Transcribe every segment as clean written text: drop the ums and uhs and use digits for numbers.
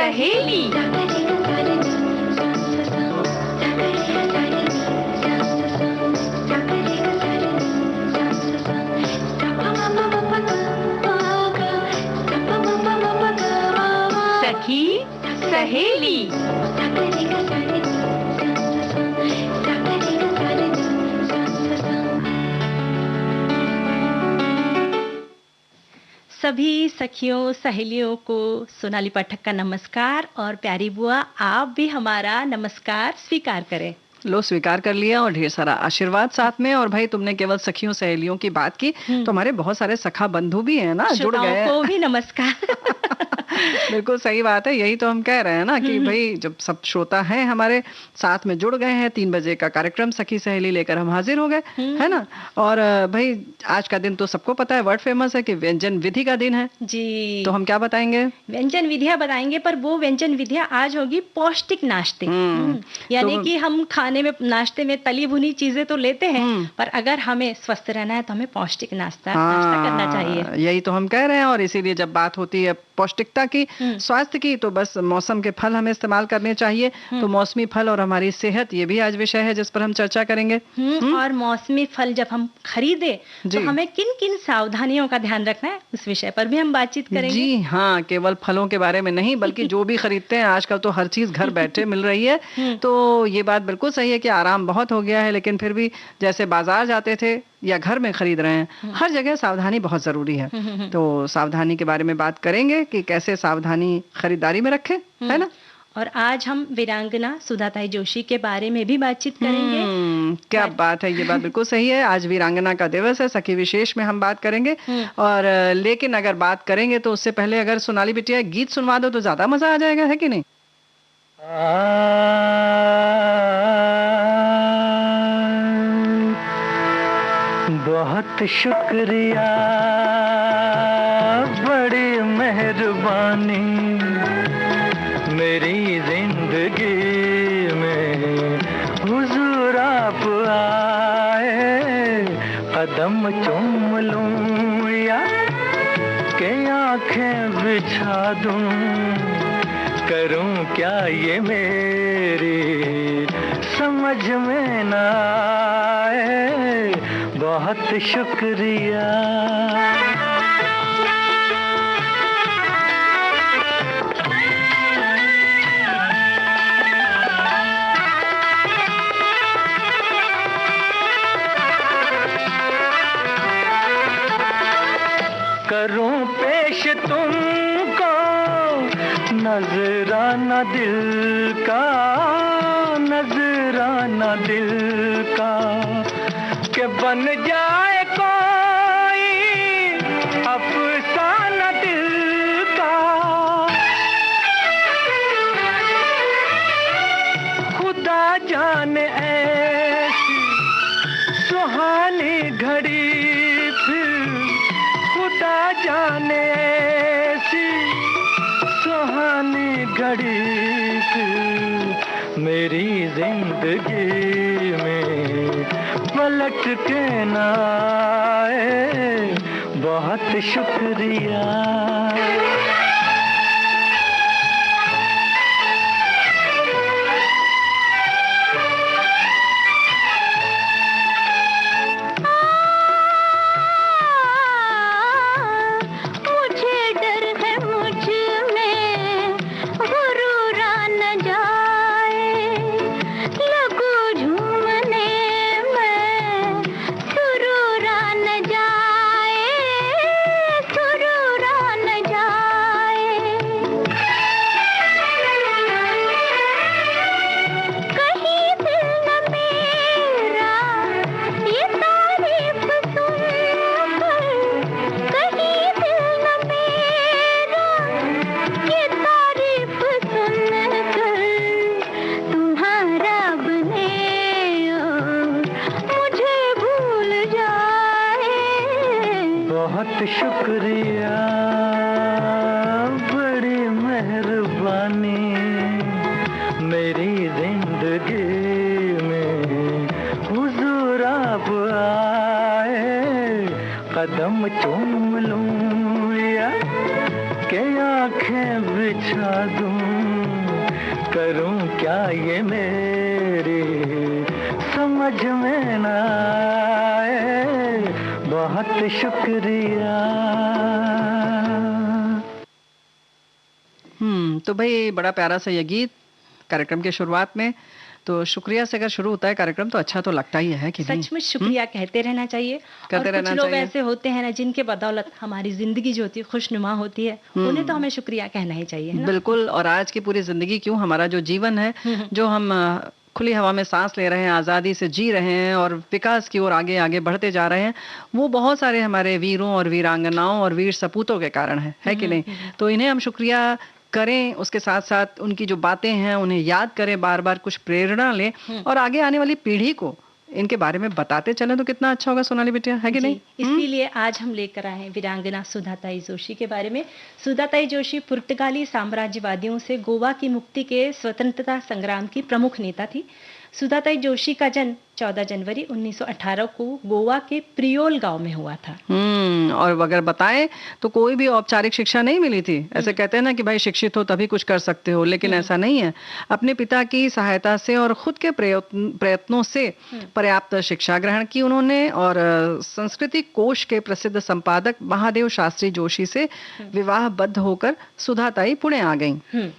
सहेली। सखी सहेली। सभी सखियों सहेलियों को सोनाली पाठक का नमस्कार और प्यारी बुआ आप भी हमारा नमस्कार स्वीकार करें। लो स्वीकार कर लिया और ढेर सारा आशीर्वाद साथ में। और भाई तुमने केवल सखियों सहेलियों की बात की तो हमारे बहुत सारे सखा बंधु भी हैं ना, जुड़ गए को भी नमस्कार। बिल्कुल सही बात है, यही तो हम कह रहे हैं ना कि भाई जब सब श्रोता हैं हमारे साथ में जुड़ गए हैं, 3 बजे का कार्यक्रम सखी सहेली लेकर हम हाजिर हो गए, है ना। और भाई आज का दिन तो सबको पता है, वर्ल्ड फेमस है कि व्यंजन विधि का दिन है जी। तो हम क्या बताएंगे? व्यंजन विधियां बताएंगे, पर वो व्यंजन विधियां आज होगी पौष्टिक नाश्ते। यानी कि हम खाने में नाश्ते में तली भुनी चीजें तो लेते हैं, पर अगर हमें स्वस्थ रहना है तो हमें पौष्टिक नाश्ता करना चाहिए। यही तो हम कह रहे हैं। और इसीलिए जब बात होती है पौष्टिकता की, स्वास्थ्य की, तो बस मौसम के फल हमें इस्तेमाल करने चाहिए। तो मौसमी फल और हमारी सेहत, ये भी आज विषय है जिस पर हम चर्चा करेंगे। और मौसमी फल जब हम खरीदे तो हमें किन किन सावधानियों का ध्यान रखना है, उस विषय पर भी हम बातचीत करेंगे। जी हाँ, केवल फलों के बारे में नहीं बल्कि जो भी खरीदते हैं आजकल तो हर चीज घर बैठे मिल रही है। तो ये बात बिल्कुल सही है कि आराम बहुत हो गया है, लेकिन फिर भी जैसे बाजार जाते थे या घर में खरीद रहे हैं, हर जगह सावधानी बहुत जरूरी है। तो सावधानी के बारे में बात करेंगे कि कैसे सावधानी खरीदारी में रखें, है ना। और आज हम वीरांगना सुधाताई जोशी के बारे में भी बातचीत करेंगे। क्या बात है, ये बात बिल्कुल सही है। आज वीरांगना का दिवस है, सखी विशेष में हम बात करेंगे। और लेकिन अगर बात करेंगे तो उससे पहले अगर सोनाली बिटिया गीत सुनवा दो तो ज्यादा मजा आ जाएगा, है कि नहीं? बहुत शुक्रिया, बड़ी मेहरबानी, मेरी जिंदगी में हुजूर आप आए। कदम चूम लूं या के आंखें बिछा दूं, करूं क्या ये मेरी समझ में ना आए। बहुत शुक्रिया। करूं पेश तुमको नजराना दिल का, नजराना दिल का, कि बन जाए कोई अफसाना दिल का। खुदा जाने ऐसी सुहानी घड़ी फिर, खुदा जाने ऐसी सुहानी घड़ी फिर मेरी जिंदगी में पलट के ना आए। बहुत शुक्रिया। शुक्रिया, बड़ी मेहरबानी, मेरी जिंदगी में हुजूर आप आए। कदम चूम लूं या के आंखें बिछा दूं, करूं क्या ये मेरी समझ में ना आए, बहुत शुक्रिया। तो भाई बड़ा प्यारा सा ये गीत कार्यक्रम के शुरुआत में, तो शुक्रिया से अगर शुरू होता है कार्यक्रम तो अच्छा तो लगता ही है कि नहीं? सचमुच शुक्रिया कहते रहना चाहिए। कहते और रहना कुछ लोग चाहिए। ऐसे होते हैं ना जिनके बदौलत हमारी जिंदगी जो होती है खुशनुमा होती है, उन्हें तो हमें शुक्रिया कहना ही चाहिए, है ना? बिल्कुल। और आज की पूरी जिंदगी क्यों, हमारा जो जीवन है, जो हम खुली हवा में सांस ले रहे हैं, आज़ादी से जी रहे हैं और विकास की ओर आगे आगे बढ़ते जा रहे हैं, वो बहुत सारे हमारे वीरों और वीरांगनाओं और वीर सपूतों के कारण है कि नहीं? तो इन्हें हम शुक्रिया करें, उसके साथ साथ उनकी जो बातें हैं उन्हें याद करें, बार बार कुछ प्रेरणा लें और आगे आने वाली पीढ़ी को इनके बारे में बताते चलें तो कितना अच्छा होगा सोनाली बिटिया, है कि नहीं? इसीलिए आज हम लेकर आए हैं वीरांगना सुधाताई जोशी के बारे में। सुधाताई जोशी पुर्तगाली साम्राज्यवादियों से गोवा की मुक्ति के स्वतंत्रता संग्राम की प्रमुख नेता थी। सुधाताई जोशी का जन्म 14 जनवरी 1918 को गोवा के प्रियोल गांव में हुआ था। और अगर बताएं तो कोई भी औपचारिक शिक्षा नहीं मिली थी। ऐसे कहते हैं ना कि भाई शिक्षित हो तभी कुछ कर सकते हो, लेकिन ऐसा नहीं है। अपने पिता की सहायता से और खुद के प्रयत्नों से पर्याप्त शिक्षा ग्रहण की उन्होंने और संस्कृति कोश के प्रसिद्ध संपादक महादेव शास्त्री जोशी से विवाहबद्ध होकर सुधाताई पुणे आ गईं।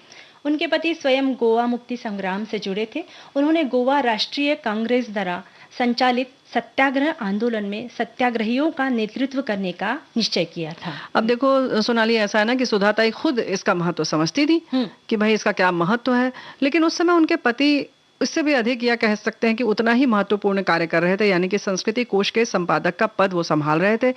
उनके पति स्वयं गोवा मुक्ति संग्राम से जुड़े थे। उन्होंने गोवा राष्ट्रीय कांग्रेस द्वारा संचालित सत्याग्रह आंदोलन में सत्याग्रहियों का नेतृत्व करने का निश्चय किया था। अब देखो सोनाली, ऐसा है ना कि सुधाताई खुद इसका महत्व समझती थी कि भाई इसका क्या महत्व है, लेकिन उस समय उनके पति इससे भी अधिक, या कह सकते हैं कि उतना ही महत्वपूर्ण कार्य कर रहे थे, यानी कि संस्कृति कोश के संपादक का पद वो संभाल रहे थे।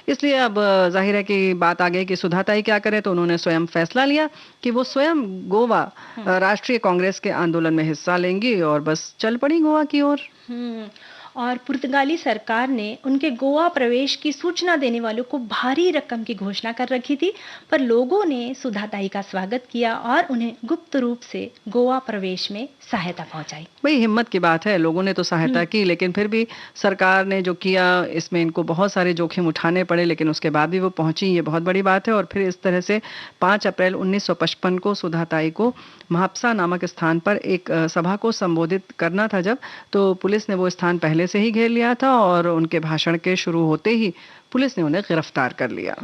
इसलिए अब जाहिर है कि बात आ गई कि सुधाताई क्या करे, तो उन्होंने स्वयं फैसला लिया कि वो स्वयं गोवा राष्ट्रीय कांग्रेस के आंदोलन में हिस्सा लेंगी और बस चल पड़ी गोवा की ओर। और पुर्तगाली सरकार ने उनके गोवा प्रवेश की सूचना देने वालों को भारी रकम की घोषणा कर रखी थी, पर लोगों ने सुधाताई का स्वागत किया और उन्हें गुप्त रूप से गोवा प्रवेश में सहायता पहुंचाई। भाई हिम्मत की बात है, लोगों ने तो सहायता की, लेकिन फिर भी सरकार ने जो किया इसमें इनको बहुत सारे जोखिम उठाने पड़े, लेकिन उसके बाद भी वो पहुंची, ये बहुत बड़ी बात है। और फिर इस तरह से 5 अप्रैल 1955 को सुधाताई को महापसा नामक स्थान पर एक सभा को संबोधित करना था जब, तो पुलिस ने वो स्थान पहले से ही घेर लिया था और उनके भाषण के शुरू होते ही पुलिस ने उन्हें गिरफ्तार कर लिया।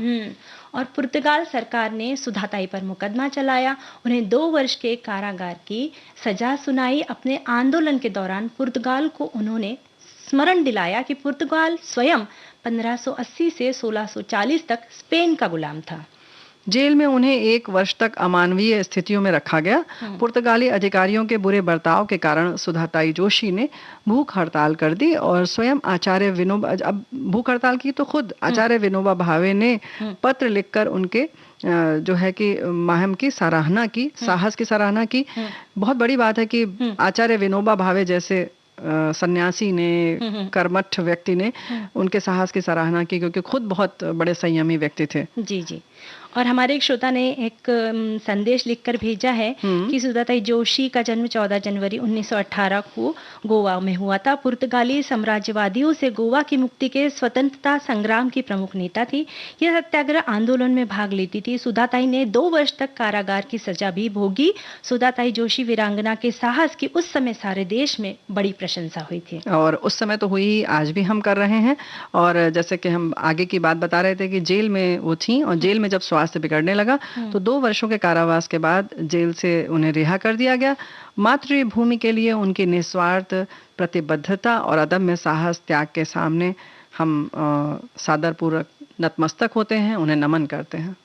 और पुर्तगाल सरकार ने सुधाताई पर मुकदमा चलाया, उन्हें 2 वर्ष के कारागार की सजा सुनाई। अपने आंदोलन के दौरान पुर्तगाल को उन्होंने स्मरण दिलाया कि पुर्तगाल स्वयं 1580 से 1640 तक स्पेन का गुलाम था। जेल में उन्हें 1 वर्ष तक अमानवीय स्थितियों में रखा गया। पुर्तगाली अधिकारियों के बुरे बर्ताव के कारण सुधाताई जोशी ने भूख हड़ताल कर दी और स्वयं आचार्य विनोबा, अब भूख हड़ताल की तो खुद आचार्य विनोबा भावे ने पत्र लिखकर उनके जो है कि मुहिम की सराहना की, साहस की सराहना की। बहुत बड़ी बात है कि आचार्य विनोबा भावे जैसे सन्यासी ने, कर्मठ व्यक्ति ने उनके साहस की सराहना की, क्योंकि खुद बहुत बड़े संयमी व्यक्ति थे। जी। और हमारे एक श्रोता ने एक संदेश लिखकर भेजा है कि सुधाताई जोशी का जन्म 14 जनवरी 1918 को गोवा में हुआ था। पुर्तगाली साम्राज्यवादियों से गोवा की मुक्ति के स्वतंत्रता संग्राम की प्रमुख नेता थी। यह सत्याग्रह आंदोलन में भाग लेती थी। सुधाताई ने 2 वर्ष तक कारागार की सजा भी भोगी। सुधाताई जोशी वीरांगना के साहस की उस समय सारे देश में बड़ी प्रशंसा हुई थी। और उस समय तो हुई, आज भी हम कर रहे हैं। और जैसे कि हम आगे की बात बता रहे थे कि जेल में वो थी और जेल में जब स्वास्थ्य बिगड़ने लगा तो 2 वर्षों के कारावास के बाद जेल से उन्हें रिहा कर दिया गया। मातृभूमि के लिए उनकी निस्वार्थ प्रतिबद्धता और अदम्य साहस त्याग के सामने हम सादरपूर्वक नतमस्तक होते हैं, उन्हें नमन करते हैं।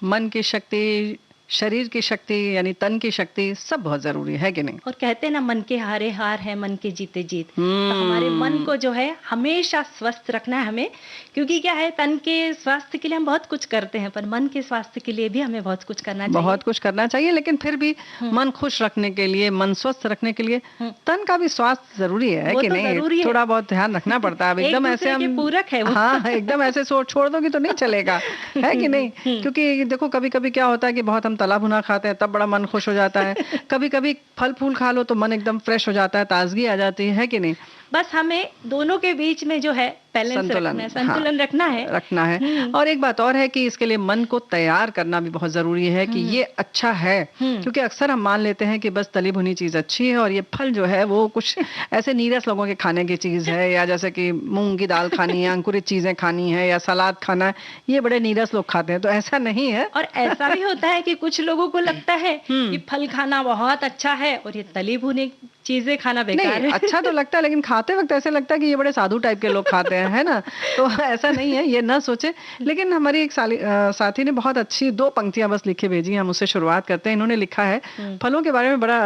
मन की शक्ति, शरीर की शक्ति यानी तन की शक्ति सब बहुत जरूरी है कि नहीं? और कहते हैं ना, मन के हारे हार है, मन के जीते जीत। तो हमारे मन को जो है हमेशा स्वस्थ रखना है हमें, क्योंकि क्या है, तन के स्वास्थ्य के लिए हम बहुत कुछ करते हैं, पर मन के स्वास्थ्य के लिए भी हमें बहुत कुछ करना चाहिए। बहुत कुछ करना चाहिए, लेकिन फिर भी मन खुश रखने के लिए, मन स्वस्थ रखने के लिए तन का भी स्वास्थ्य जरूरी है कि नहीं? थोड़ा बहुत ध्यान रखना पड़ता है। अब एकदम ऐसे हम पूरक है वो। हाँ, एकदम ऐसे छोड़ दोगे तो नहीं चलेगा, है कि नहीं? क्योंकि देखो कभी कभी क्या होता है कि बहुत हम तला भुना खाते हैं, तब बड़ा मन खुश हो जाता है। कभी कभी फल फूल खा लो तो मन एकदम फ्रेश हो जाता है, ताजगी आ जाती है कि नहीं? बस हमें दोनों के बीच में जो है संतुलन रखना है। और एक बात और है कि इसके लिए मन को तैयार करना भी बहुत जरूरी है कि ये अच्छा है, क्योंकि अक्सर हम मान लेते हैं कि बस तली भुनी चीज अच्छी है और ये फल जो है वो कुछ ऐसे नीरस लोगों के खाने की चीज है, या जैसे कि मूंग की दाल खानी है, अंकुरित चीजें खानी है, या सलाद खाना है, ये बड़े नीरस लोग खाते हैं। तो ऐसा नहीं है। और ऐसा भी होता है कि कुछ लोगों को लगता है कि फल खाना बहुत अच्छा है और ये तली भुनी चीजें खाना बेकार है। अच्छा तो लगता है, लेकिन खाते वक्त ऐसे लगता है कि ये बड़े साधु टाइप के लोग खाते हैं, है ना? तो ऐसा नहीं है, ये ना सोचे। लेकिन हमारी एक साथी ने बहुत अच्छी 2 पंक्तियां बस लिखे भेजी, हम उससे शुरुआत करते हैं। इन्होंने लिखा है फलों के बारे में, बड़ा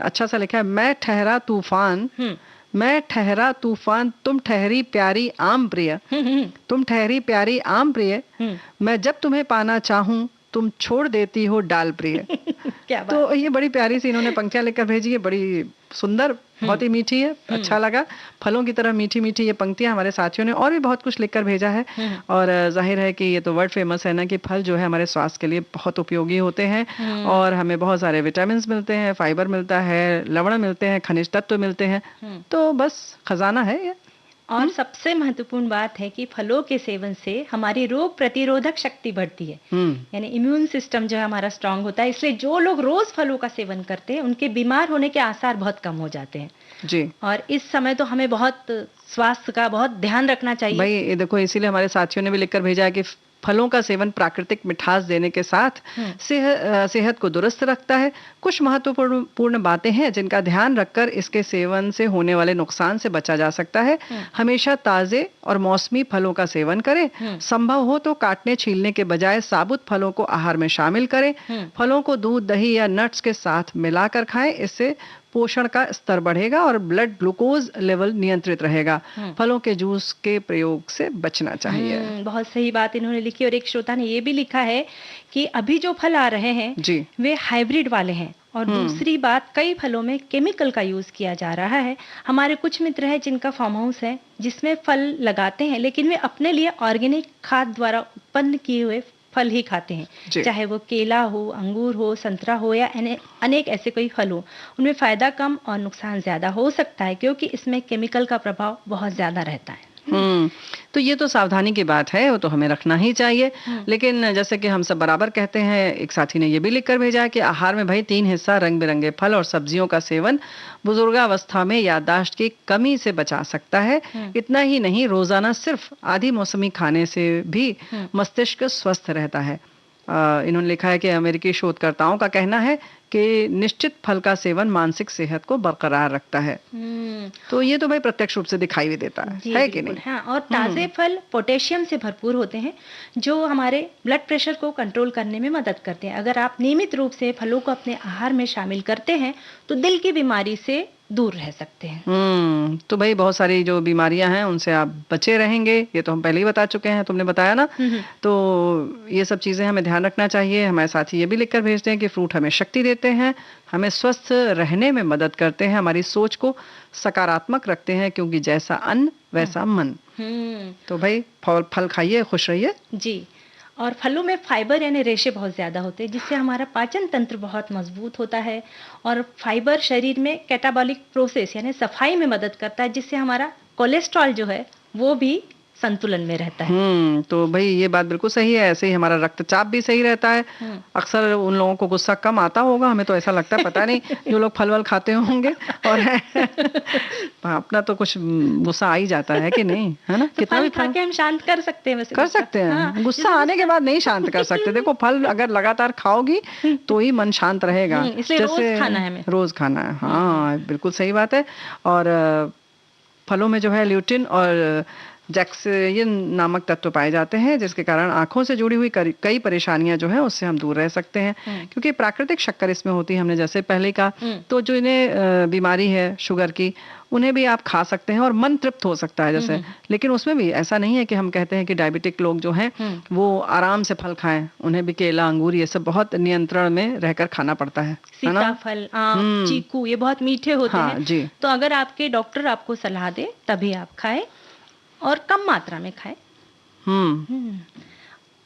अच्छा सा लिखा है। मैं ठहरा तूफान, तुम ठहरी प्यारी आम प्रिय, तुम ठहरी प्यारी आम प्रिय, मैं जब तुम्हें पाना चाहूं तुम छोड़ देती हो डाल प्रिय। क्या बात। तो ये बड़ी प्यारी सी इन्होंने पंक्तियां लिखकर भेजी है, बड़ी सुंदर, बहुत ही मीठी है, अच्छा लगा। फलों की तरह मीठी मीठी ये पंक्तियां हमारे साथियों ने और भी बहुत कुछ लिखकर भेजा है। और जाहिर है कि ये तो वर्ड फेमस है ना कि फल जो है हमारे स्वास्थ्य के लिए बहुत उपयोगी होते हैं और हमें बहुत सारे विटामिन मिलते हैं, फाइबर मिलता है, लवण मिलते हैं, खनिज तत्व मिलते हैं। तो बस खजाना है ये। और सबसे महत्वपूर्ण बात है कि फलों के सेवन से हमारी रोग प्रतिरोधक शक्ति बढ़ती है, यानी इम्यून सिस्टम जो है हमारा स्ट्रांग होता है। इसलिए जो लोग रोज फलों का सेवन करते हैं उनके बीमार होने के आसार बहुत कम हो जाते हैं जी। और इस समय तो हमें बहुत स्वास्थ्य का बहुत ध्यान रखना चाहिए भाई। ये देखो, इसीलिए हमारे साथियों ने भी लिखकर भेजा है कि फलों का सेवन प्राकृतिक मिठास देने के साथ सेहत को दुरुस्त रखता है। कुछ महत्वपूर्ण बातें हैं जिनका ध्यान रखकर इसके सेवन से होने वाले नुकसान से बचा जा सकता है। हमेशा ताजे और मौसमी फलों का सेवन करें। संभव हो तो काटने छीलने के बजाय साबुत फलों को आहार में शामिल करें। फलों को दूध, दही या नट्स के साथ मिलाकर खाएं। इससे पोषण का स्तर बढ़ेगा और ब्लड ग्लूकोज लेवल नियंत्रित रहेगा। फलों के जूस के प्रयोग से बचना चाहिए। बहुत सही बात इन्होंने लिखी। और एक श्रोता ने ये भी लिखा है कि अभी जो फल आ रहे हैं जी, वे हाइब्रिड वाले हैं। और दूसरी बात, कई फलों में केमिकल का यूज किया जा रहा है। हमारे कुछ मित्र हैं जिनका फार्म हाउस है जिसमें फल लगाते हैं, लेकिन वे अपने लिए ऑर्गेनिक खाद द्वारा उत्पन्न किए हुए फल ही खाते हैं, चाहे वो केला हो, अंगूर हो, संतरा हो या अनेक ऐसे कोई फल हो। उनमें फायदा कम और नुकसान ज्यादा हो सकता है क्योंकि इसमें केमिकल का प्रभाव बहुत ज्यादा रहता है। तो ये तो सावधानी की बात है, वो तो हमें रखना ही चाहिए। लेकिन जैसे कि हम सब बराबर कहते हैं, एक साथी ने ये भी लिखकर भेजा है कि आहार में भाई 3 हिस्सा रंग बिरंगे फल और सब्जियों का सेवन बुजुर्गावस्था में याददाश्त की कमी से बचा सकता है। इतना ही नहीं, रोजाना सिर्फ आधी मौसमी खाने से भी मस्तिष्क स्वस्थ रहता है। इन्होंने लिखा है कि अमेरिकी शोधकर्ताओं का कहना है कि निश्चित फल का सेवन मानसिक सेहत को बरकरार रखता है। तो ये तो भाई प्रत्यक्ष रूप से दिखाई भी देता है कि नहीं? हाँ, और ताजे फल पोटेशियम से भरपूर होते हैं जो हमारे ब्लड प्रेशर को कंट्रोल करने में मदद करते हैं। अगर आप नियमित रूप से फलों को अपने आहार में शामिल करते हैं तो दिल की बीमारी से दूर रह सकते हैं। तो भाई बहुत सारी जो बीमारियां हैं उनसे आप बचे रहेंगे, ये तो हम पहले ही बता चुके हैं, तुमने बताया ना। तो ये सब चीजें हमें ध्यान रखना चाहिए। हमारे साथी ये भी लिखकर भेजते हैं कि फ्रूट हमें शक्ति देते हैं, हमें स्वस्थ रहने में मदद करते हैं, हमारी सोच को सकारात्मक रखते हैं, क्योंकि जैसा अन्न वैसा मन। तो भाई फल खाइए, खुश रहिए जी। और फलों में फाइबर यानी रेशे बहुत ज़्यादा होते हैं जिससे हमारा पाचन तंत्र बहुत मजबूत होता है। और फाइबर शरीर में कैटाबॉलिक प्रोसेस यानी सफाई में मदद करता है जिससे हमारा कोलेस्ट्रॉल जो है वो भी संतुलन में रहता है। तो भाई ये बात बिल्कुल सही है। ऐसे ही हमारा रक्तचाप भी सही रहता है। अक्सर उन लोगों को गुस्सा कम आता होगा, हमें तो ऐसा लगता है, पता नहीं, जो लोग फल खाते होंगे। और अपना तो कुछ गुस्सा आ ही जाता है कि नहीं, है ना? तो कितना भी खा के हम शांत कर सकते हैं, वैसे कर सकते हैं। हाँ, गुस्सा आने के बाद नहीं शांत कर सकते। देखो, फल अगर लगातार खाओगी तो ही मन शांत रहेगा। इसलिए रोज खाना है, हमें रोज खाना है। हाँ, बिल्कुल सही बात है। और फलों में जो है ल्यूटिन और जैक्सिन नामक तत्व पाए जाते हैं, जिसके कारण आंखों से जुड़ी हुई कई परेशानियां जो है उससे हम दूर रह सकते हैं, क्योंकि प्राकृतिक शक्कर इसमें होती है, हमने जैसे पहले कहा। तो जो इन्हें बीमारी है शुगर की, उन्हें भी आप खा सकते हैं और मन तृप्त हो सकता है जैसे। लेकिन उसमें भी ऐसा नहीं है कि हम कहते हैं कि डायबिटिक लोग जो हैं वो आराम से फल खाएं, उन्हें भी केला, अंगूर ये सब बहुत नियंत्रण में रहकर खाना पड़ता है ना। सीताफल, आम, चीकू ये बहुत मीठे होते हाँ, हैं जी। तो अगर आपके डॉक्टर आपको सलाह दे तभी आप खाएं और कम मात्रा में खाएं।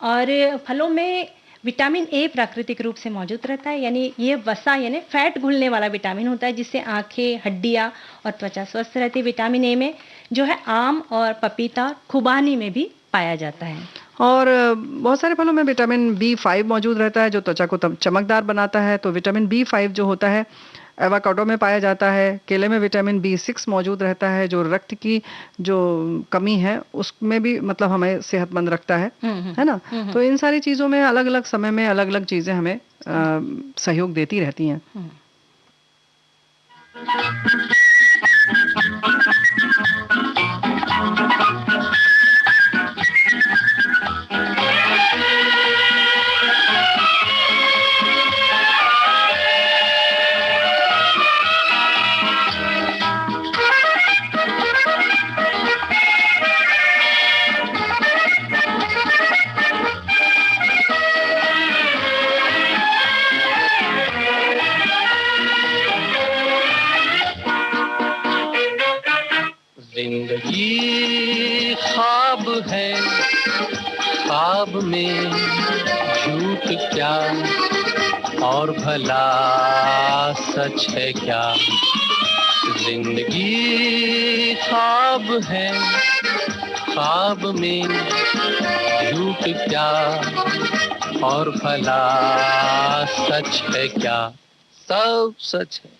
और फलों में विटामिन ए प्राकृतिक रूप से मौजूद रहता है, यानी ये वसा यानी फैट घुलने वाला विटामिन होता है, जिससे आंखें, हड्डियां और त्वचा स्वस्थ रहती है। विटामिन ए में जो है आम और पपीता, खुबानी में भी पाया जाता है। और बहुत सारे फलों में विटामिन B5 मौजूद रहता है जो त्वचा को चमकदार बनाता है। तो विटामिन B5 जो होता है एवोकाडो में पाया जाता है। केले में विटामिन B6 मौजूद रहता है जो रक्त की जो कमी है उसमें भी मतलब हमें सेहतमंद रखता है ना। तो इन सारी चीज़ों में अलग अलग समय में अलग अलग चीज़ें हमें सहयोग देती रहती हैं। जिंदगी ख्वाब है, ख्वाब में झूठ क्या और भला सच है क्या। जिंदगी ख्वाब है, ख्वाब में झूठ क्या और भला सच है क्या। सब सच है,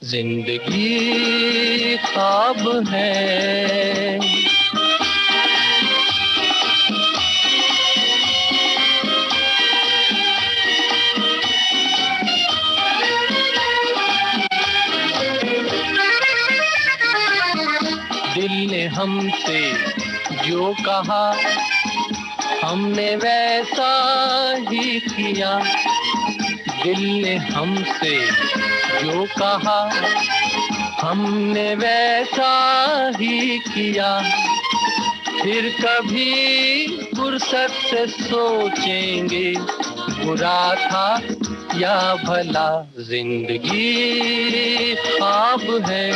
जिंदगी ख्वाब है। दिल ने हमसे जो कहा हमने वैसा ही किया। दिल ने हमसे जो कहा हमने वैसा ही किया। फिर कभी फुर्सत से सोचेंगे बुरा था या भला। जिंदगी ख्वाब है,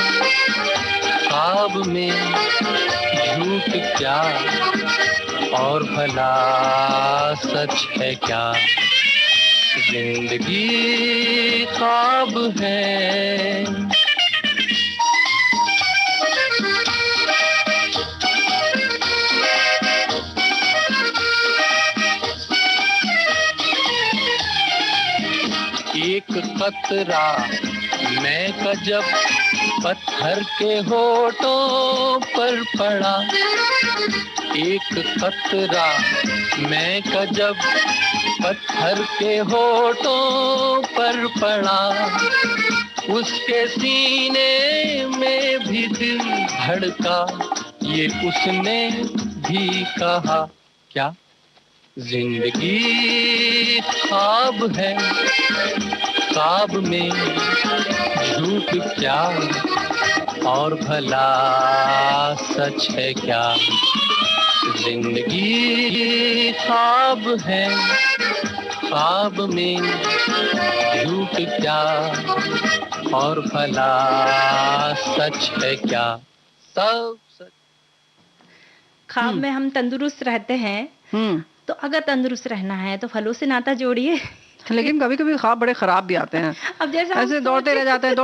ख्वाब में झूठ क्या और भला सच है क्या। जिंदगी ख्वाब है। एक कतरा मैं का जब पत्थर के होठों पर पड़ा। एक कतरा मैं का जब पत्थर के होठों पर पड़ा। उसके सीने में भी दिल धड़का, ये उसने भी कहा क्या। जिंदगी ख्वाब है, ख्वाब में झूठ क्या और भला सच है क्या। जिंदगी ख्वाब है, ख्वाब में झूठ क्या और भला सच है क्या। सब सच। ख्वाब में हम तंदुरुस्त रहते हैं, तो अगर तंदुरुस्त रहना है तो फलों से नाता जोड़िए। लेकिन कभी कभी ख्वाब बड़े खराब भी आते हैं। अब जैसे ऐसे दौड़ते रह जाते हैं,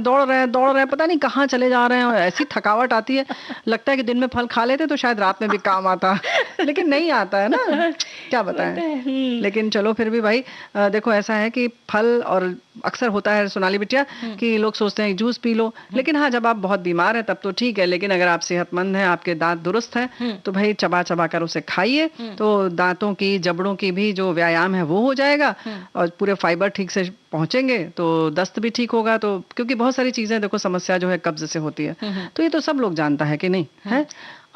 दौड़ रहे हैं, पता नहीं कहाँ चले जा रहे हैं, और ऐसी थकावट आती है, लगता है कि दिन में फल खा लेते तो शायद रात में भी काम आता, लेकिन नहीं आता है ना, क्या बताएं। लेकिन चलो फिर भी भाई देखो ऐसा है कि फल, और अक्सर होता है सोनाली बिटिया कि लोग सोचते हैं जूस पी लो, लेकिन हाँ जब आप बहुत बीमार हैं तब तो ठीक है, लेकिन अगर आप सेहतमंद हैं, आपके दांत दुरुस्त हैं, तो भाई चबा चबा कर उसे खाइए, तो दांतों की, जबड़ों की भी जो व्यायाम है वो हो जाएगा और पूरे फाइबर ठीक से पहुंचेंगे तो दस्त भी ठीक होगा। तो क्योंकि बहुत सारी चीजें देखो, समस्या जो है कब्ज से होती है, तो ये तो सब लोग जानता है कि नहीं है।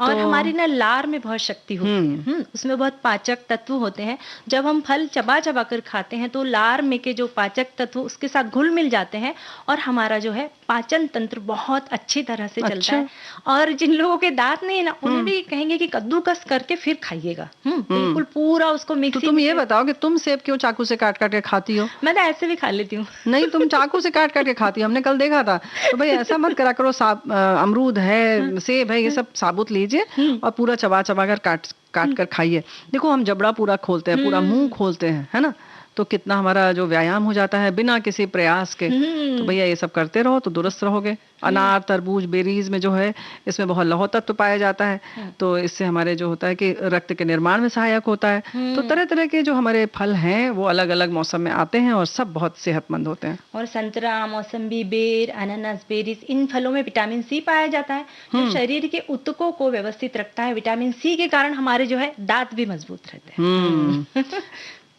और हमारी ना लार में बहुत शक्ति होती है, उसमें बहुत पाचक तत्व होते हैं। जब हम फल चबा चबा कर खाते हैं तो लार में के जो पाचक तत्व उसके साथ घुल मिल जाते हैं और हमारा जो है पाचन तंत्र बहुत अच्छी तरह से चलता है। और जिन लोगों के दांत नहीं है ना, उन्हें भी कहेंगे कि कद्दूकस करके फिर खाइएगा, बिल्कुल पूरा उसको मिक्सी। तो तुम ये बताओ कि तुम सेब क्यों चाकू से काट काट के खाती हो? मैं तो ऐसे भी खा लेती हूँ। नहीं, तुम चाकू से काट काट के खाती हो, हमने कल देखा था। तो भाई ऐसा मत करा करो, अमरूद है, सेब है, ये सब साबुत लीजिए और पूरा चबा चबा कर काट कर खाइए। देखो हम जबड़ा पूरा खोलते हैं, पूरा मुंह खोलते हैं, है ना, तो कितना हमारा जो व्यायाम हो जाता है बिना किसी प्रयास के। तो भैया ये सब करते रहो तो दुरुस्त रहोगे। अनार, तरबूज, बेरीज में जो है इसमें बहुत लौह तत्व पाया जाता है, तो इससे हमारे जो होता है कि रक्त के निर्माण में सहायक होता है। तो तरह तरह के जो हमारे फल हैं वो अलग अलग मौसम में आते हैं और सब बहुत सेहतमंद होते हैं। और संतरा, मौसम्बी, बेर, अनानास, बेरीज, इन फलों में विटामिन सी पाया जाता है जो शरीर के ऊतकों को व्यवस्थित रखता है। विटामिन सी के कारण हमारे जो है दांत भी मजबूत रहते हैं।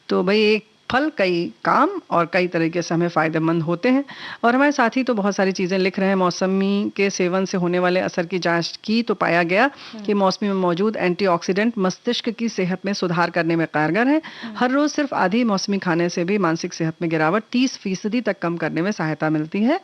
तो भाई एक फल कई काम और कई तरीके से हमें फायदेमंद होते हैं। और हमारे साथी तो बहुत सारी चीजें लिख रहे हैं। मौसमी के सेवन से होने वाले असर की जांच की तो पाया गया कि मौसमी में मौजूद एंटीऑक्सीडेंट मस्तिष्क की सेहत में सुधार करने में कारगर है। हर रोज सिर्फ आधी मौसमी खाने से भी मानसिक सेहत में गिरावट 30% तक कम करने में सहायता मिलती है।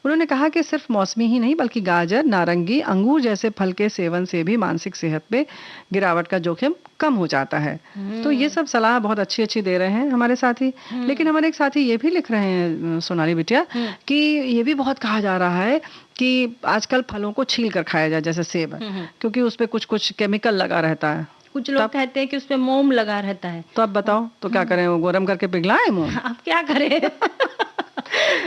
उन्होंने कहा कि सिर्फ मौसमी ही नहीं बल्कि गाजर, नारंगी, अंगूर जैसे फल के सेवन से भी मानसिक सेहत में गिरावट का जोखिम कम हो जाता है। तो ये सब सलाह बहुत अच्छी अच्छी दे रहे हैं हमारे साथी। लेकिन हमारे एक साथी ये भी लिख रहे हैं सोनाली बिटिया कि ये भी बहुत कहा जा रहा है कि आजकल फलों को छील कर खाया जाए, जैसे सेब है, क्योंकि उसपे कुछ कुछ केमिकल लगा रहता है। कुछ लोग कहते हैं कि उसपे मोम लगा रहता है। तो अब बताओ तो क्या करें, वो गरम करके पिघलाएं मोम? अब क्या करें?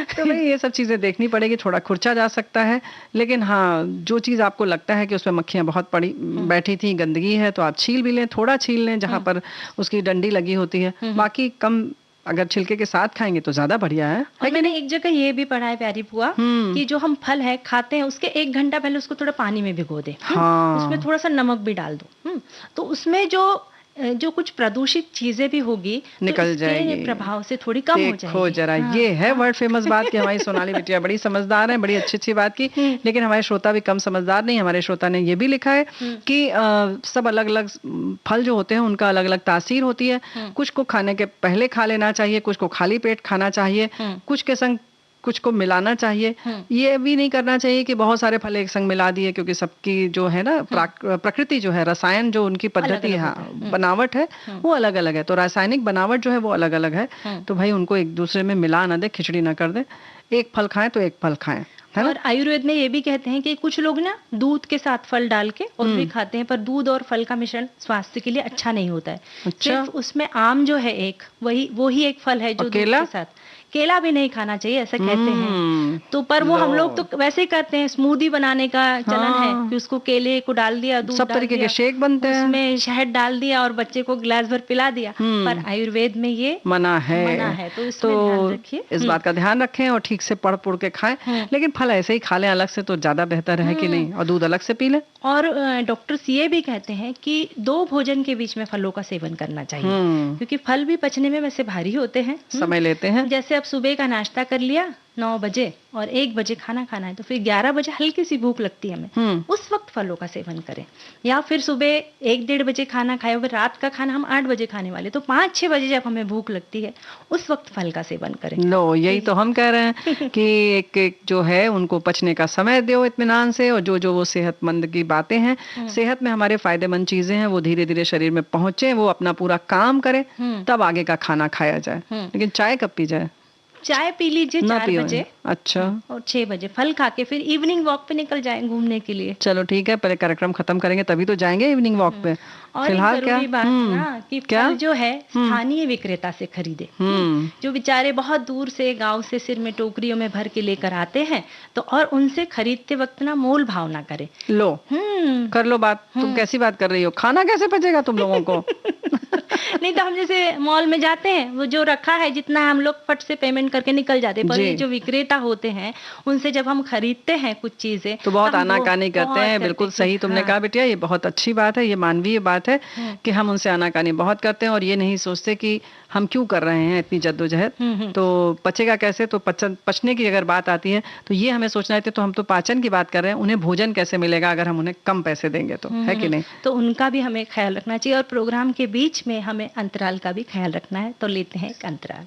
तो भाई ये सब चीजें देखनी पड़ेगी। थोड़ा खुर्चा जा सकता है, लेकिन हाँ जो चीज आपको लगता है कि उसमें मक्खियां बहुत पड़ी बैठी थी, गंदगी है, तो आप छील भी लें, थोड़ा छील लें जहां पर उसकी डंडी लगी होती है। बाकी कम अगर छिलके के साथ खाएंगे तो ज्यादा बढ़िया है। और मैंने एक जगह ये भी पढ़ा है प्यारी बुआ कि जो हम फल है खाते हैं उसके 1 घंटा पहले उसको थोड़ा पानी में भिगो दे। उसमें थोड़ा सा नमक भी डाल दो, तो उसमें जो कुछ प्रदूषित चीजें भी होगी निकल तो जाएगी, प्रभाव से थोड़ी कम हो जाएगी। देखो जरा, ये है वर्ल्ड फेमस बात कि हमारी सोनाली बिटिया बड़ी समझदार है, बड़ी अच्छी अच्छी बात की। लेकिन हमारे श्रोता भी कम समझदार नहीं। हमारे श्रोता ने ये भी लिखा है कि सब अलग अलग फल जो होते हैं उनका अलग अलग तासीर होती है। कुछ को खाने के पहले खा लेना चाहिए, कुछ को खाली पेट खाना चाहिए, कुछ के संग कुछ को मिलाना चाहिए। ये भी नहीं करना चाहिए कि बहुत सारे फल एक संग मिला दिए, क्योंकि सबकी जो है ना प्रकृति जो है, रसायन जो उनकी पद्धति है, बनावट है, वो अलग अलग है। तो रासायनिक बनावट जो है वो अलग अलग है। तो भाई उनको एक दूसरे में मिला ना दे, खिचड़ी ना कर दे। एक फल खाएं तो एक फल खाएं। और आयुर्वेद में ये भी कहते हैं कि कुछ लोग ना दूध के साथ फल डाल के और भी खाते हैं, पर दूध और फल का मिश्रण स्वास्थ्य के लिए अच्छा नहीं होता है। सिर्फ उसमें आम जो है एक वो ही एक फल है जो दूध के साथ। केला भी नहीं खाना चाहिए ऐसा कहते हैं। तो पर वो हम लोग तो वैसे ही करते हैं, स्मूदी बनाने का चलन है कि उसको केले को डाल दिया, दूध सब तरीके के शेक बनते हैं, उसमें शहद डाल दिया और बच्चे को गिलास भर पिला दिया। पर आयुर्वेद में ये मना है। तो ध्यान रखिए, इस बात का ध्यान रखें और ठीक से पढ़ पुढ़ के खाएं। लेकिन फल ऐसे ही खा लें अलग से तो ज्यादा बेहतर है कि नहीं, और दूध अलग से पी लें। और डॉक्टर्स ये भी कहते हैं कि 2 भोजन के बीच में फलों का सेवन करना चाहिए, क्योंकि फल भी पचने में वैसे भारी होते हैं, समय लेते हैं। जैसे अब सुबह का नाश्ता कर लिया 9 बजे और 1 बजे खाना खाना है, तो फिर 11 बजे हल्की सी भूख लगती है हमें, उस वक्त फलों का सेवन करें। या फिर सुबह 1-1:30 बजे खाना खाए, फिर रात का खाना हम 8 बजे खाने वाले, तो 5-6 बजे जब हमें भूख लगती है उस वक्त फल का सेवन करें। यही तो हम कह रहे हैं कि एक जो है उनको पचने का समय दो इत्मीनान से, और जो वो सेहतमंद की बातें हैं, सेहत में हमारे फायदेमंद चीजें हैं, वो धीरे धीरे शरीर में पहुंचे, वो अपना पूरा काम करे, तब आगे का खाना खाया जाए। लेकिन चाय कब पी जाए? चाय पी लीजिए 4 बजे, अच्छा, और 6 बजे फल खा के फिर इवनिंग वॉक पे निकल जाए घूमने के लिए। चलो ठीक है, पहले कार्यक्रम खत्म करेंगे तभी तो जाएंगे इवनिंग वॉक पे। और फिलहाल क्या बात ना कि फल जो है स्थानीय विक्रेता से खरीदे, जो बेचारे बहुत दूर से गांव से सिर में टोकरियों में भर के लेकर आते हैं, तो और उनसे खरीदते वक्त ना मोल भाव ना करे। लो कर लो बात। तुम कैसी बात कर रही हो? खाना कैसे पचेगा तुम लोगों को? नहीं तो हम जैसे मॉल में जाते हैं, वो जो रखा है जितना हम लोग फट से पेमेंट करके निकल जाते हैं, पर ये जो विक्रेता होते हैं उनसे जब हम खरीदते हैं कुछ चीजें तो बहुत आनाकानी करते हैं। बिल्कुल सही तुमने कहा बिटिया, ये बहुत अच्छी बात है, ये मानवीय बात है कि हम उनसे आनाकानी बहुत करते हैं और ये नहीं सोचते कि हम क्यों कर रहे हैं इतनी जद्दोजहद, तो पचेगा कैसे। तो पचने की अगर बात आती है तो ये हमें सोचना है, तो हम तो पाचन की बात कर रहे हैं, उन्हें भोजन कैसे मिलेगा अगर हम उन्हें कम पैसे देंगे तो, है कि नहीं। तो उनका भी हमें ख्याल रखना चाहिए और प्रोग्राम के बीच में हमें अंतराल का भी ख्याल रखना है। तो लेते हैं एक अंतराल।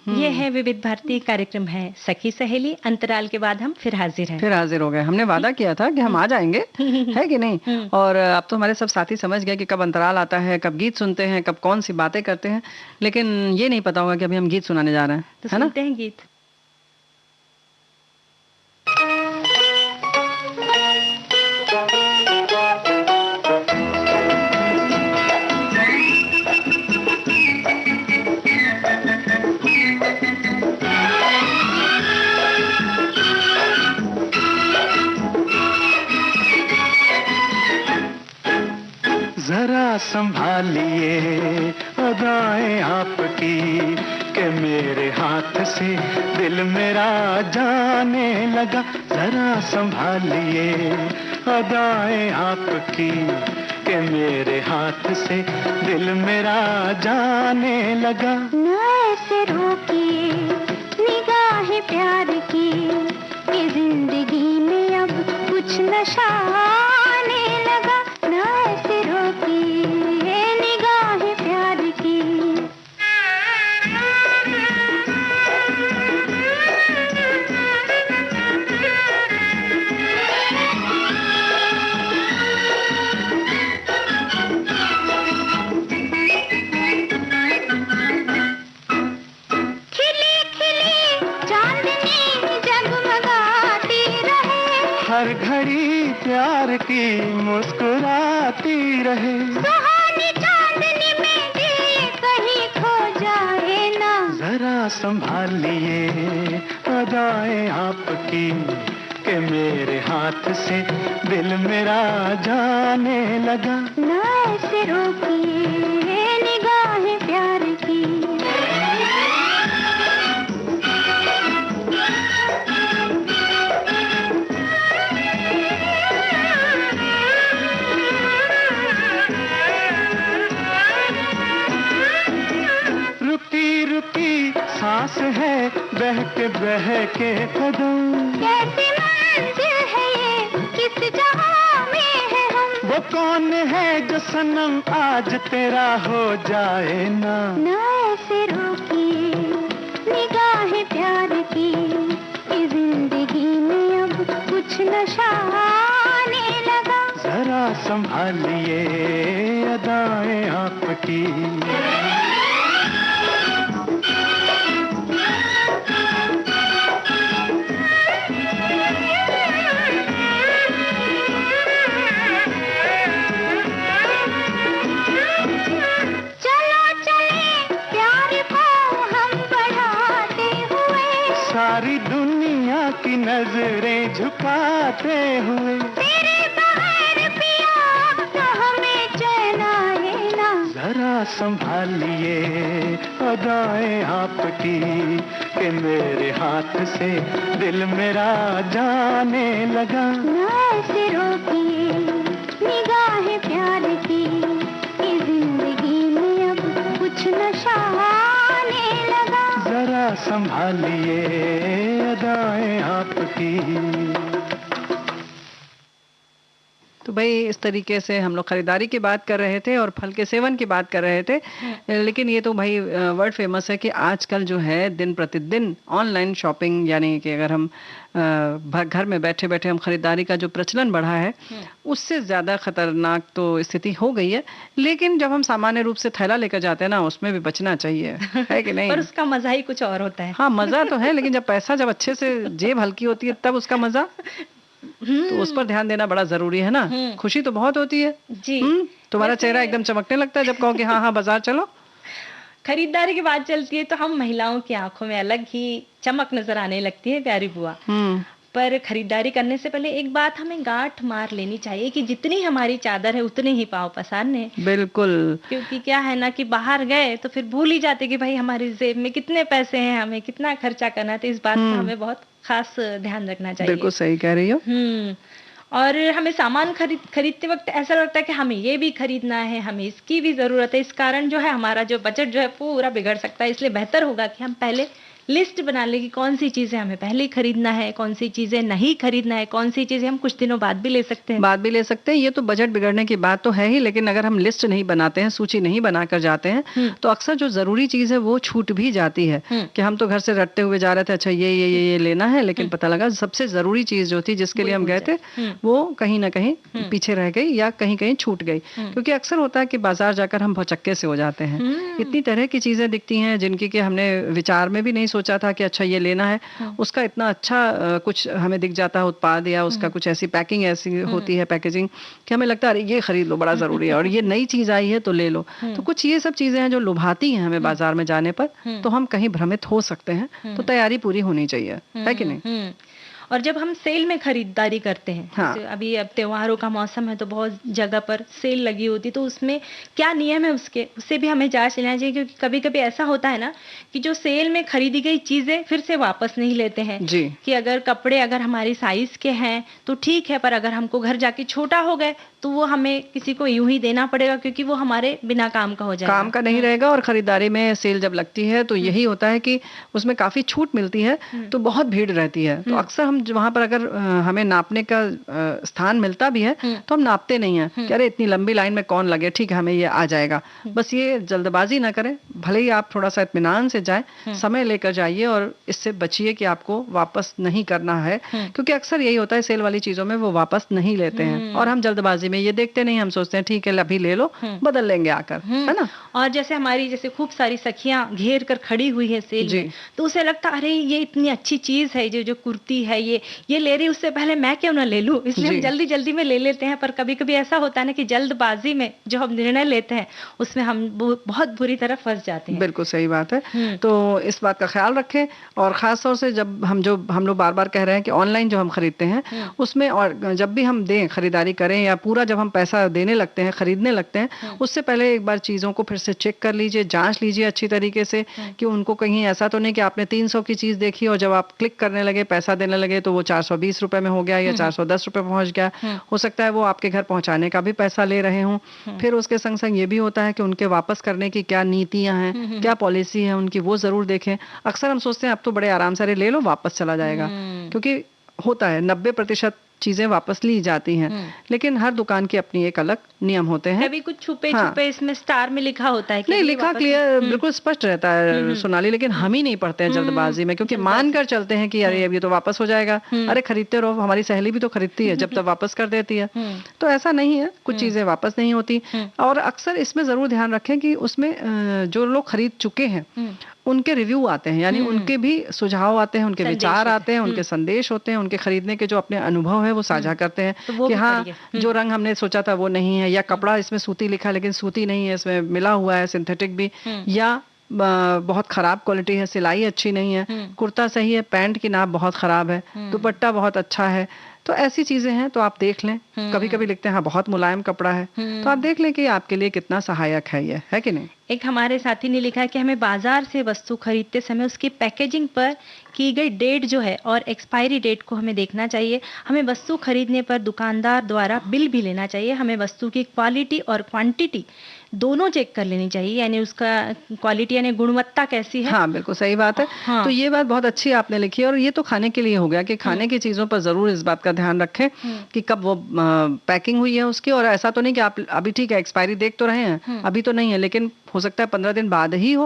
ये है विविध भारती कार्यक्रम है सखी सहेली। अंतराल के बाद हम फिर हाजिर हैं। फिर हाजिर हो गए। हमने वादा किया था कि हम आ जाएंगे, है कि नहीं। और अब तो हमारे सब साथी समझ गए कि कब अंतराल आता है, कब गीत सुनते हैं, कब कौन सी बातें करते हैं, लेकिन ये नहीं पता होगा कि अभी हम गीत सुनाने जा रहे हैं, तो है ना। सुनते हैं गीत। जरा संभालिए अदाएं आपकी कि मेरे हाथ से दिल मेरा जाने लगा। जरा संभालिए अदाएं आपकी कि मेरे हाथ से दिल मेरा जाने लगा। ना ऐसे रोकिए निगाह प्यार की कि जिंदगी में अब कुछ नशा आने लगा। ना ऐसे रोकिए निगाह प्यार की। खिली खिली चांदनी जगमगाती रहे। हर घड़ी प्यार की मुस्कुराती रहे। सुहानी चांदनी में दिल कहीं खो जाए ना। जरा संभालिए अदाएं आपकी कि मेरे हाथ से दिल मेरा जाने लगा। ना ऐसे रोकिए निगाह प्यार की। रुकी रुकी सांस है बह के कदम। कैसी मंजिल है ये किस जहां में है हम। वो कौन है जो सनम आज तेरा हो जाए ना। ना ऐसे रोकिए निगाह प्यार की कि जिंदगी में अब कुछ नशा आने लगा। जरा संभालिए अदाएं आपकी। चलो चले प्यार को हम बढ़ाते हुए। सारी दुनिया की नजरें झुकाते हुए। तेरे बगैर पिया तो हमें चैन आए ना। जरा संभालिए अदाएं आपकी कि मेरे हाथ से दिल मेरा जाने लगा। ऐसे रोकिए निगाह प्यार की, इस जिंदगी में अब कुछ नशा आने लगा। जरा संभालिए अदाएं आपकी। तो भाई इस तरीके से हम लोग खरीदारी की बात कर रहे थे और फल के सेवन की बात कर रहे थे। लेकिन ये तो भाई वर्ड फेमस है कि आजकल जो है दिन प्रतिदिन ऑनलाइन शॉपिंग, यानी कि अगर हम घर में बैठे बैठे हम खरीदारी का जो प्रचलन बढ़ा है, उससे ज़्यादा खतरनाक तो स्थिति हो गई है। लेकिन जब हम सामान्य रूप से थैला लेकर जाते हैं ना, उसमें भी बचना चाहिए, है कि नहीं? पर उसका मजा ही कुछ और होता है। हाँ, मज़ा तो है, लेकिन जब पैसा जब अच्छे से जेब हल्की होती है तब उसका मज़ा, तो उस पर ध्यान देना बड़ा जरूरी है ना। खुशी तो बहुत होती है जी। तुम्हारा चेहरा एकदम चमकने लगता है जब कहो कि हाँ हाँ बाजार चलो। खरीदारी की बात चलती है तो हम महिलाओं की आंखों में अलग ही चमक नजर आने लगती है प्यारी बुआ। पर खरीदारी करने से पहले एक बात हमें गांठ मार लेनी चाहिए कि जितनी हमारी चादर है उतने ही पाँव पसारने। बिल्कुल। क्योंकि क्या है ना कि बाहर गए तो फिर भूल ही जाते कि भाई हमारी जेब में कितने पैसे हैं, हमें कितना खर्चा करना है। तो इस बात का हमें बहुत खास ध्यान रखना चाहिए। बिल्कुल सही कह रही हो। और हमें सामान खरीदते वक्त ऐसा लगता है कि हमें ये भी खरीदना है, हमें इसकी भी जरूरत है। इस कारण जो है हमारा जो बजट जो है पूरा बिगड़ सकता है। इसलिए बेहतर होगा कि हम पहले लिस्ट बना ले कि कौन सी चीजें हमें पहले खरीदना है, कौन सी चीजें नहीं खरीदना है, कौन सी चीजें हम कुछ दिनों बाद भी ले सकते हैं। बाद भी ले सकते हैं, ये तो बजट बिगड़ने की बात तो है ही। लेकिन अगर हम लिस्ट नहीं बनाते हैं, सूची नहीं बनाकर जाते हैं, तो अक्सर जो जरूरी चीज है वो छूट भी जाती है। कि हम तो घर से रटते हुए जा रहे थे, अच्छा ये लेना है, लेकिन पता लगा सबसे जरूरी चीज जो थी जिसके लिए हम गए थे वो कहीं ना कहीं पीछे रह गई या कहीं कहीं छूट गई। क्योंकि अक्सर होता है कि बाजार जाकर हम भौचक्के से हो जाते हैं। इतनी तरह की चीजें दिखती हैं जिनकी कि हमने विचार में भी नहीं सोचा था कि अच्छा ये लेना है। उसका इतना अच्छा कुछ हमें दिख जाता है उत्पाद, या उसका कुछ ऐसी पैकिंग ऐसी होती है, पैकेजिंग, कि हमें लगता है अरे ये खरीद लो, बड़ा जरूरी है, और ये नई चीज आई है तो ले लो। तो कुछ ये सब चीजें हैं जो लुभाती हैं हमें बाजार में जाने पर, तो हम कहीं भ्रमित हो सकते हैं। तो तैयारी पूरी होनी चाहिए, है कि नहीं? और जब हम सेल में खरीदारी करते हैं, हाँ। अभी अब त्योहारों का मौसम है तो बहुत जगह पर सेल लगी होती, तो उसमें क्या नियम है उससे भी हमें जांच लेना चाहिए। क्योंकि कभी कभी ऐसा होता है ना कि जो सेल में खरीदी गई चीजें फिर से वापस नहीं लेते हैं जी। कि अगर कपड़े अगर हमारी साइज के हैं तो ठीक है, पर अगर हमको घर जाके छोटा हो गए तो वो हमें किसी को यूं ही देना पड़ेगा, क्योंकि वो हमारे बिना काम का हो जाएगा, काम का नहीं रहेगा। और खरीदारी में सेल जब लगती है तो यही होता है कि उसमें काफी छूट मिलती है, तो बहुत भीड़ रहती है। तो अक्सर हम वहां पर अगर हमें नापने का स्थान मिलता भी है तो हम नापते नहीं है कि अरे इतनी लंबी लाइन में कौन लगे, ठीक है हमें ये आ जाएगा। बस ये जल्दबाजी ना करें, भले ही आप थोड़ा सा इत्मीनान से जाएं, समय लेकर जाइए और इससे बचिए कि आपको वापस नहीं करना है। क्योंकि अक्सर यही होता है सेल वाली चीजों में, वो वापस नहीं लेते हैं और हम जल्दबाजी में ये देखते नहीं, हम सोचते हैं ठीक है अभी ले लो, बदल लेंगे आकर, है ना। और जैसे हमारी जैसे खूब सारी सखियां घेर कर खड़ी हुई है सेल में, तो उसे लगता अरे ये इतनी अच्छी चीज है, जो कुर्ती है ये ले रही, उससे पहले मैं क्यों ना ले लूं, इसलिए हम जल्दी जल्दी में ले लेते हैं। पर कभी कभी ऐसा होता है ना कि जल्दबाजी में जो हम निर्णय लेते हैं उसमें हम बहुत बुरी तरह फंस जाते हैं। बिल्कुल सही बात है। तो इस बात का ख्याल रखें। और खास तौर से जब हम लोग बार बार कह रहे हैं कि ऑनलाइन जो हम खरीदते हैं उसमें, और जब भी हम दें खरीदारी करें या पूरा जब हम पैसा देने लगते हैं, खरीदने लगते हैं, उससे पहले एक बार चीजों को फिर से चेक कर लीजिए, जांच लीजिए अच्छी तरीके से कि उनको कहीं ऐसा तो नहीं कि आपने 300 की चीज देखी और जब आप क्लिक करने लगे, पैसा देने लगे तो वो 420 रुपए में हो गया या 410 रुपए पहुंच गया। हो सकता है वो आपके घर पहुंचाने का भी पैसा ले रहे हों। फिर उसके संग संग ये भी होता है कि उनके वापस करने की क्या नीतियां हैं, क्या पॉलिसी है उनकी, वो जरूर देखें। अक्सर हम सोचते हैं अब तो बड़े आराम से ले लो वापस चला जाएगा, क्योंकि होता है 90% चीजें वापस ली जाती हैं। लेकिन हर दुकान की अपनी एक अलग नियम होते हैं। कभी कुछ छुपे छुपे इसमें स्टार में लिखा होता है, नहीं लिखा क्लियर बिल्कुल स्पष्ट रहता है सोनाली, लेकिन हम ही नहीं पढ़ते हैं जल्दबाजी में, क्योंकि मान कर चलते हैं कि अरे अब ये तो वापस हो जाएगा। अरे खरीदते रहो, हमारी सहेली भी तो खरीदती है, जब तक वापस कर देती है। तो ऐसा नहीं है, कुछ चीजें वापस नहीं होती। और अक्सर इसमें जरूर ध्यान रखें कि उसमें जो लोग खरीद चुके हैं उनके रिव्यू आते हैं, यानी उनके भी सुझाव आते हैं, उनके विचार आते हैं, उनके संदेश होते हैं, उनके खरीदने के जो अपने अनुभव है वो साझा करते हैं कि हाँ जो रंग हमने सोचा था वो नहीं है, या कपड़ा इसमें सूती लिखा लेकिन सूती नहीं है, इसमें मिला हुआ है सिंथेटिक भी, या बहुत खराब क्वालिटी है, सिलाई अच्छी नहीं है, कुर्ता सही है, पैंट की नाप बहुत खराब है, दुपट्टा बहुत अच्छा है, तो ऐसी चीजें हैं तो आप देख लें। कभी कभी लिखते हैं हाँ बहुत मुलायम कपड़ा है, तो आप देख लें कि आपके लिए कितना सहायक है ये, है कि नहीं। एक हमारे साथी ने लिखा है कि हमें बाजार से वस्तु खरीदते समय उसकी पैकेजिंग पर की गई डेट जो है और एक्सपायरी डेट को हमें देखना चाहिए। हमें वस्तु खरीदने पर दुकानदार द्वारा बिल भी लेना चाहिए। हमें वस्तु की क्वालिटी और क्वांटिटी दोनों चेक कर लेनी चाहिए, यानी उसका क्वालिटी यानी गुणवत्ता कैसी है। हाँ बिल्कुल सही बात है। हाँ। तो ये बात बहुत अच्छी आपने लिखी है, और ये तो खाने के लिए हो गया कि खाने की चीजों पर जरूर इस बात का ध्यान रखें कि कब वो पैकिंग हुई है उसकी, और ऐसा तो नहीं कि आप अभी ठीक है एक्सपायरी देख तो रहे हैं, अभी तो नहीं है, लेकिन हो सकता है 15 दिन बाद ही हो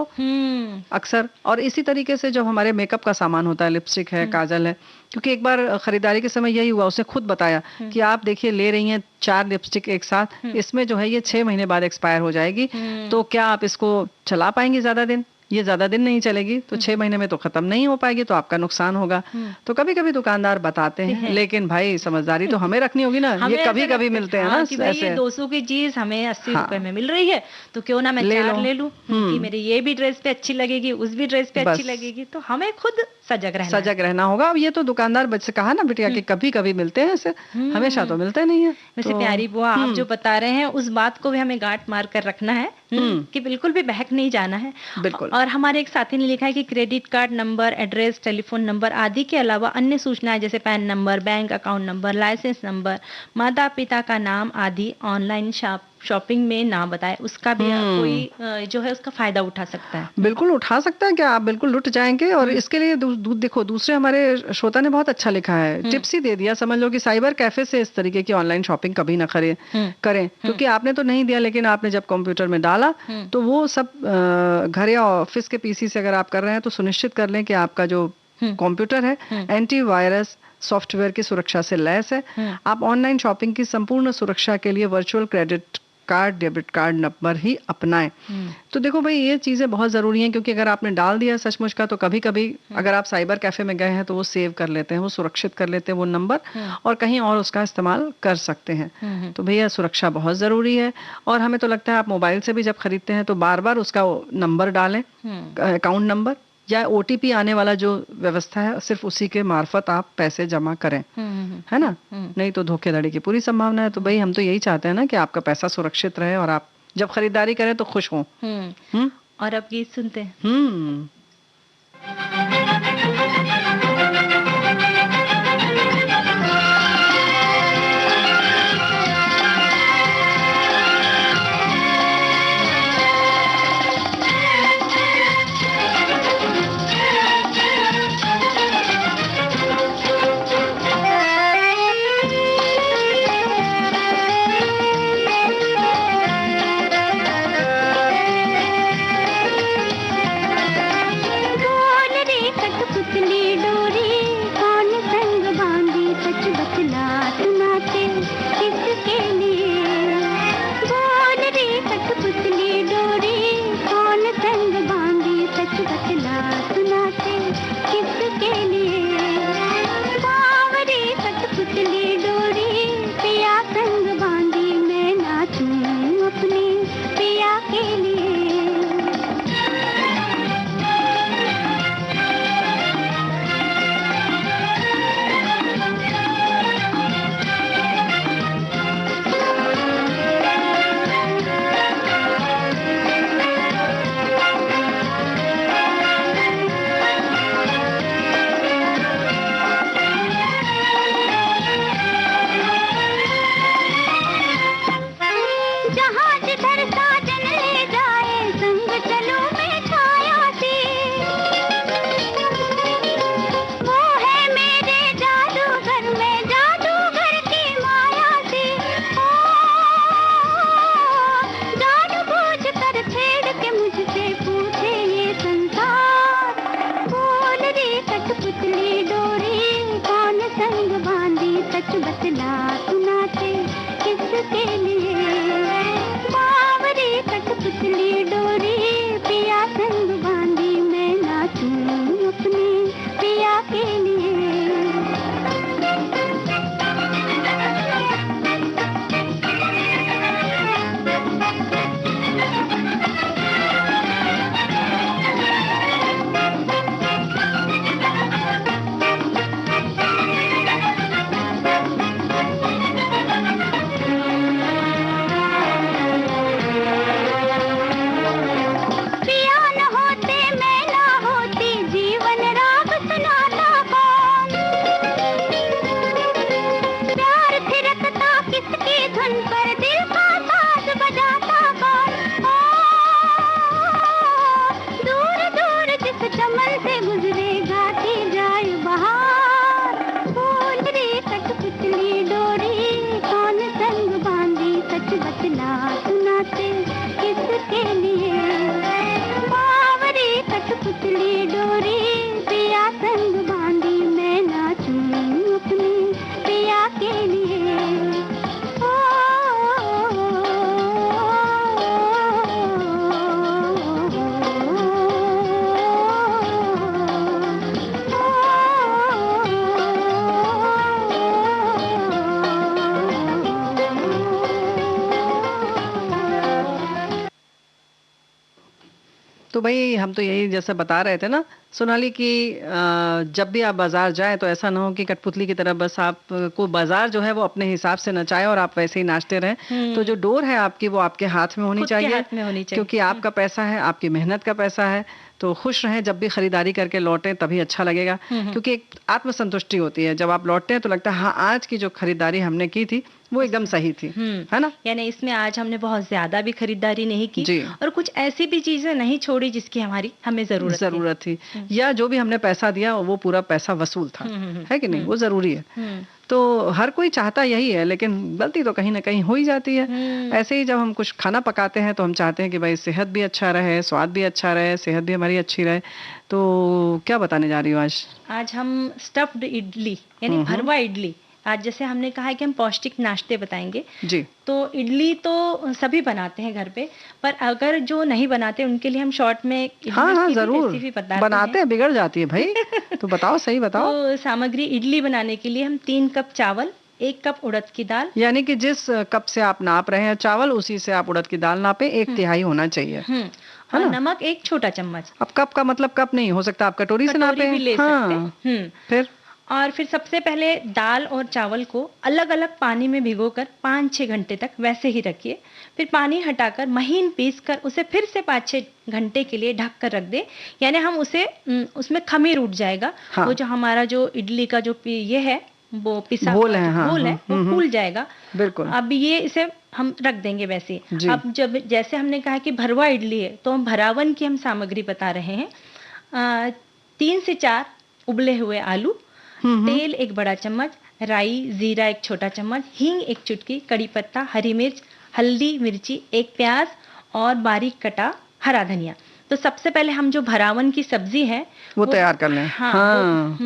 अक्सर। और इसी तरीके से जो हमारे मेकअप का सामान होता है, लिपस्टिक है, काजल है, क्योंकि एक बार खरीदारी के समय यही हुआ, उसने खुद बताया कि आप देखिए ले रही हैं 4 लिपस्टिक एक साथ, इसमें जो है ये 6 महीने बाद एक्सपायर हो जाएगी, तो क्या आप इसको चला पाएंगे ज्यादा दिन? ये ज्यादा दिन नहीं चलेगी, तो 6 महीने में तो खत्म नहीं हो पाएगी, तो आपका नुकसान होगा। तो कभी कभी दुकानदार बताते हैं, लेकिन भाई समझदारी तो हमें रखनी होगी ना। ये कभी कभी मिलते हैं ना कि भाई ये 200 की चीज हमें 80 रुपए में मिल रही है, तो क्यों ना मैं 4 ले लूं, कि मेरे ये भी ड्रेस पे अच्छी लगेगी, उस भी ड्रेस पे अच्छी लगेगी। तो हमें खुद सजग रहना होगा। अब ये तो दुकानदार बच्चे कहा ना बिटिया कि कभी कभी मिलते हैं ऐसे, हमेशा तो मिलते नहीं है। वैसे प्यारी बुआ आप जो बता रहे हैं उस बात को भी हमें गांठ मार कर रखना है कि बिल्कुल भी बहक नहीं जाना है। बिल्कुल। और हमारे एक साथी ने लिखा है कि credit card number, address, telephone number आदि के अलावा अन्य सूचनाएं जैसे PAN number, bank account number, licence number, माता पिता का नाम आदि ऑनलाइन शॉपिंग में ना बताए, उसका भी कोई जो है उसका फायदा उठा सकता है। बिल्कुल उठा सकता है, क्या आप बिल्कुल लुट जाएंगे। और इसके लिए देखो दूसरे हमारे श्रोता ने बहुत अच्छा लिखा है, टिप्स ही दे दिया, समझ लो कि साइबर कैफे से इस तरीके की ऑनलाइन शॉपिंग कभी ना करें, क्योंकि आपने तो नहीं दिया, लेकिन आपने जब कंप्यूटर में डाला तो वो सब घर या ऑफिस के पीसी से अगर आप कर रहे हैं तो सुनिश्चित कर लें कि आपका जो कंप्यूटर है एंटीवायरस सॉफ्टवेयर की सुरक्षा से लैस है। आप ऑनलाइन शॉपिंग की संपूर्ण सुरक्षा के लिए virtual credit card, debit card number ही अपनाएं। तो देखो भाई ये चीजें बहुत जरूरी हैं, क्योंकि अगर आपने डाल दिया सचमुच का, तो कभी कभी अगर आप साइबर कैफे में गए हैं तो वो सेव कर लेते हैं, वो सुरक्षित कर लेते हैं वो नंबर, और कहीं और उसका इस्तेमाल कर सकते हैं। तो भैया सुरक्षा बहुत जरूरी है। और हमें तो लगता है आप मोबाइल से भी जब खरीदते हैं तो बार बार उसका नंबर डालें, अकाउंट नंबर या ओटीपी आने वाला जो व्यवस्था है, सिर्फ उसी के मार्फत आप पैसे जमा करें, है ना। नहीं तो धोखेधड़ी की पूरी संभावना है। तो भाई हम तो यही चाहते हैं ना कि आपका पैसा सुरक्षित रहे और आप जब खरीदारी करें तो खुश हों। और अब गीत सुनते हैं। तो भाई हम तो यही जैसे बता रहे थे ना सोनाली कि जब भी आप बाजार जाएं तो ऐसा ना हो कि कठपुतली की तरह बस आप को बाजार जो है वो अपने हिसाब से नचाए और आप वैसे ही नाचते रहें। तो जो डोर है आपकी वो आपके हाथ में होनी खुद के चाहिए, हाथ में होनी चाहिए। क्योंकि आपका पैसा है, आपकी मेहनत का पैसा है। तो खुश रहें, जब भी खरीदारी करके लौटें तभी अच्छा लगेगा, क्योंकि एक आत्मसंतुष्टि होती है। जब आप लौटते हैं तो लगता है हाँ आज की जो खरीदारी हमने की थी वो एकदम सही थी, है ना। यानी इसमें आज हमने बहुत ज्यादा भी खरीदारी नहीं की जी। और कुछ ऐसी भी चीजें नहीं छोड़ी जिसकी हमें जरूरत थी, या जो भी हमने पैसा दिया वो पूरा पैसा वसूल था, है कि नहीं, वो जरूरी है। तो हर कोई चाहता यही है, लेकिन गलती तो कहीं ना कहीं हो ही जाती है। ऐसे ही जब हम कुछ खाना पकाते हैं तो हम चाहते हैं कि भाई सेहत भी अच्छा रहे, स्वाद भी अच्छा रहे, सेहत भी हमारी अच्छी रहे। तो क्या बताने जा रही हो आज? आज हम स्टफ्ड इडली यानी भरवा इडली, आज जैसे हमने कहा है कि हम पौष्टिक नाश्ते बताएंगे जी। तो इडली तो सभी बनाते हैं घर पे, पर अगर जो नहीं बनाते उनके लिए हम शॉर्ट में हाँ जरूर बनाते हैं, बिगड़ जाती है भाई। तो बताओ, सही बताओ। तो सामग्री इडली बनाने के लिए हम 3 कप चावल, 1 कप उड़द की दाल, यानी कि जिस कप से आप नाप रहे हैं चावल उसी से आप उड़द की दाल नापे, 1/3 होना चाहिए, और नमक 1 छोटा चम्मच। अब कप का मतलब कप नहीं हो सकता, आप कटोरी से नापे भी ले सकते हैं। फिर सबसे पहले दाल और चावल को अलग अलग पानी में भिगोकर 5-6 घंटे तक वैसे ही रखिए। फिर पानी हटाकर महीन पीसकर उसे फिर से 5-6 घंटे के लिए ढक कर रख दे, यानी हम उसे उसमें खमीर उठ जाएगा। वो जो हमारा जो इडली का जो ये है वो पिसा घोल है, वो फूल जाएगा। बिल्कुल। अब ये इसे हम रख देंगे वैसे। अब जब जैसे हमने कहा कि भरवा इडली है तो हम भरावन की हम सामग्री बता रहे हैं। 3 से 4 उबले हुए आलू, तेल 1 बड़ा चम्मच, राई जीरा 1 छोटा चम्मच, हींग 1 चुटकी, कड़ी पत्ता, हरी मिर्च, हल्दी, मिर्ची, 1 प्याज और बारीक कटा हरा धनिया। तो सबसे पहले हम जो भरावन की सब्जी है वो तैयार कर लें। हाँ,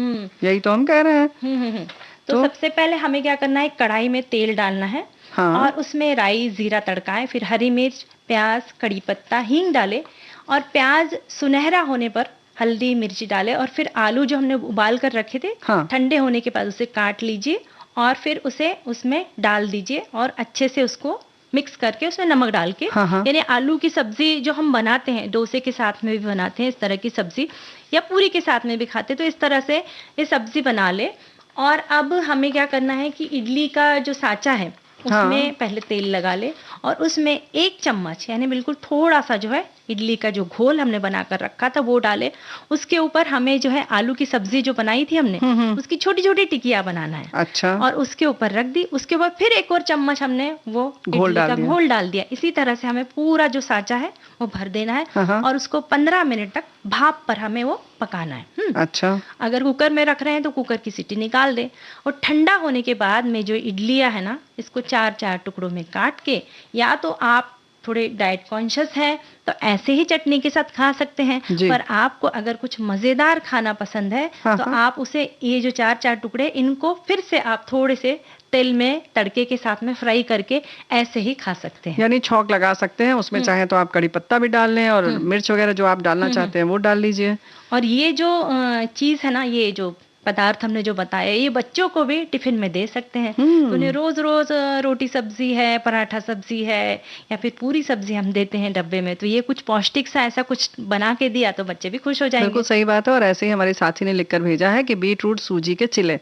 यही तो हम कह रहे हैं। तो सबसे पहले हमें क्या करना है, कढ़ाई में तेल डालना है और उसमें राई जीरा तड़काएं, फिर हरी मिर्च, प्याज, कड़ी पत्ता, हींग डाले और प्याज सुनहरा होने पर हल्दी मिर्ची डाले और फिर आलू जो हमने उबाल कर रखे थे ठंडे होने के बाद उसे काट लीजिए और फिर उसे उसमें डाल दीजिए और अच्छे से उसको मिक्स करके उसमें नमक डाल के, यानी आलू की सब्जी जो हम बनाते हैं डोसे के साथ में भी बनाते हैं इस तरह की सब्जी, या पूरी के साथ में भी खाते हैं, तो इस तरह से ये सब्जी बना ले। और अब हमें क्या करना है कि इडली का जो साचा है उसमें पहले तेल लगा ले और उसमें 1 चम्मच यानी बिल्कुल थोड़ा सा जो है इडली का जो घोल हमने बनाकर रखा था वो डाले। उसके ऊपर हमें जो है आलू की सब्जी जो बनाई थी हमने उसकी छोटी छोटी टिकिया बनाना है। अच्छा। और उसके ऊपर रख दी, उसके बाद फिर 1 और चम्मच हमने वो घोल डाल दिया। इसी तरह से हमें पूरा जो साचा है वो भर देना है और उसको 15 मिनट तक भाप पर हमें वो पकाना है। अच्छा। अगर कुकर में रख रहे हैं तो कुकर की सीटी निकाल दें और ठंडा होने के बाद में जो इडलियां है ना इसको 4-4 टुकड़ों में काट के, या तो आप थोड़े डाइट कॉन्शियस हैं तो ऐसे ही चटनी के साथ खा सकते हैं, पर आपको अगर कुछ मजेदार खाना पसंद है तो आप उसे ये जो 4-4 टुकड़े इनको फिर से आप थोड़े से तेल में तड़के के साथ में फ्राई करके ऐसे ही खा सकते हैं, यानी छौंक लगा सकते हैं उसमें। चाहे तो आप कड़ी पत्ता भी डाल लें और मिर्च वगैरह जो आप डालना चाहते हैं वो डाल लीजिए। और ये जो चीज है ना, ये जो पदार्थ हमने जो बताया ये बच्चों को भी टिफिन में दे सकते हैं। उन्हें रोज रोज रोटी सब्जी है, पराठा सब्जी है या फिर पूरी सब्जी हम देते हैं डब्बे में, तो ये कुछ पौष्टिक सा ऐसा कुछ बना के दिया तो बच्चे भी खुश हो जाएंगे। बिल्कुल सही बात है। और ऐसे ही हमारे साथी ने लिखकर भेजा है कि बीट रूट सूजी के चिल्ले,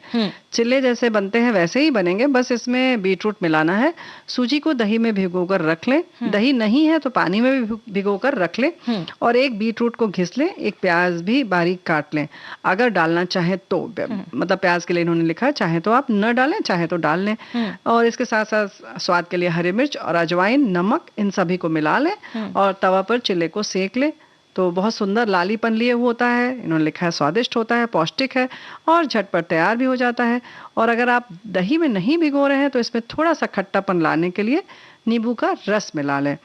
चिल्ले जैसे बनते हैं वैसे ही बनेंगे, बस इसमें बीट रूट मिलाना है। सूजी को दही में भिगोकर रख लें, दही नहीं है तो पानी में भी भिगोकर रख लें और 1 बीट रूट को घिस लें, 1 प्याज भी बारीक काट लें। अगर डालना चाहे तो मतलब प्याज के लिए इन्होंने लिखा है, चाहे तो आप न डालें चाहे तो डाल लें। और इसके साथ साथ स्वाद के लिए हरी मिर्च और अजवाइन, नमक, इन सभी को मिला लें और तवा पर चिल्ले को सेक लें। तो बहुत सुंदर लालीपन लिए हुआ होता है, इन्होंने लिखा है स्वादिष्ट होता है, पौष्टिक है और झटपट तैयार भी हो जाता है। और अगर आप दही में नहीं भिगो रहे हैं तो इसमें थोड़ा सा खट्टापन लाने के लिए नींबू का रस मिला लें।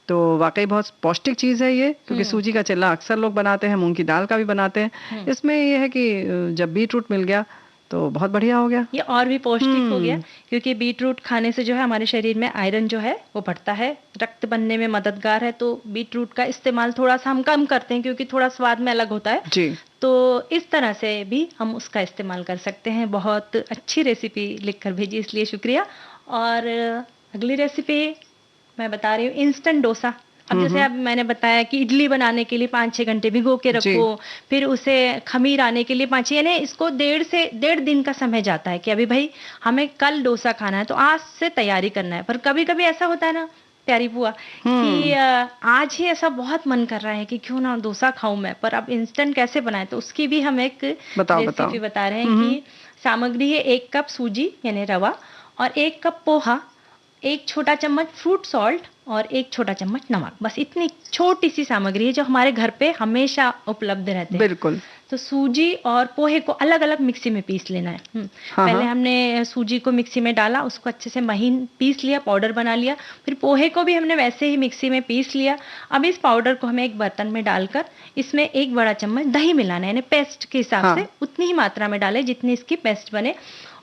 तो वाकई बहुत पौष्टिक चीज है ये, क्योंकि सूजी का चिल्ला अक्सर लोग बनाते हैं, मूंग की दाल का भी बनाते हैं। इसमें ये है कि जब बीट रूट मिल गया तो बहुत बढ़िया हो गया, ये और भी पौष्टिक हो गया, क्योंकि बीट रूट खाने से जो है हमारे शरीर में आयरन जो है वो बढ़ता है, रक्त बनने में मददगार है। तो बीट रूट का इस्तेमाल थोड़ा सा हम कम करते हैं क्योंकि थोड़ा स्वाद में अलग होता है जी। तो इस तरह से भी हम उसका इस्तेमाल कर सकते हैं। बहुत अच्छी रेसिपी लिखकर भेजी, इसलिए शुक्रिया। और अगली रेसिपी मैं बता रही हूँ इंस्टेंट डोसा। अब जैसे अब मैंने बताया कि इडली बनाने के लिए 5-6 घंटे भिगो के रखो, फिर उसे खमीर आने के लिए 5-6, यानी इसको 1.5 दिन का समय जाता है कि अभी भाई हमें कल डोसा खाना है तो आज से तैयारी करना है। पर कभी कभी ऐसा होता है ना प्यारी बुआ कि आज ही ऐसा बहुत मन कर रहा है कि क्यों ना डोसा खाऊं मैं, पर अब इंस्टेंट कैसे बनाए, तो उसकी भी हम एक रेसिपी बता रहे हैं कि सामग्री है 1 कप सूजी यानी रवा और 1 कप पोहा, 1 छोटा चम्मच फ्रूट सॉल्ट और 1 छोटा चम्मच नमक। बस इतनी छोटी सी सामग्री है जो हमारे घर पे हमेशा उपलब्ध रहते हैं। बिल्कुल। तो सूजी और पोहे को अलग अलग मिक्सी में पीस लेना है। पहले हमने सूजी को मिक्सी में डाला, उसको अच्छे से महीन पीस लिया, पाउडर बना लिया। फिर पोहे को भी हमने वैसे ही मिक्सी में पीस लिया। अब इस पाउडर को हमें एक बर्तन में डालकर इसमें 1 बड़ा चम्मच दही मिलाना है, यानी पेस्ट के हिसाब से उतनी ही मात्रा में डालें जितनी इसकी पेस्ट बने।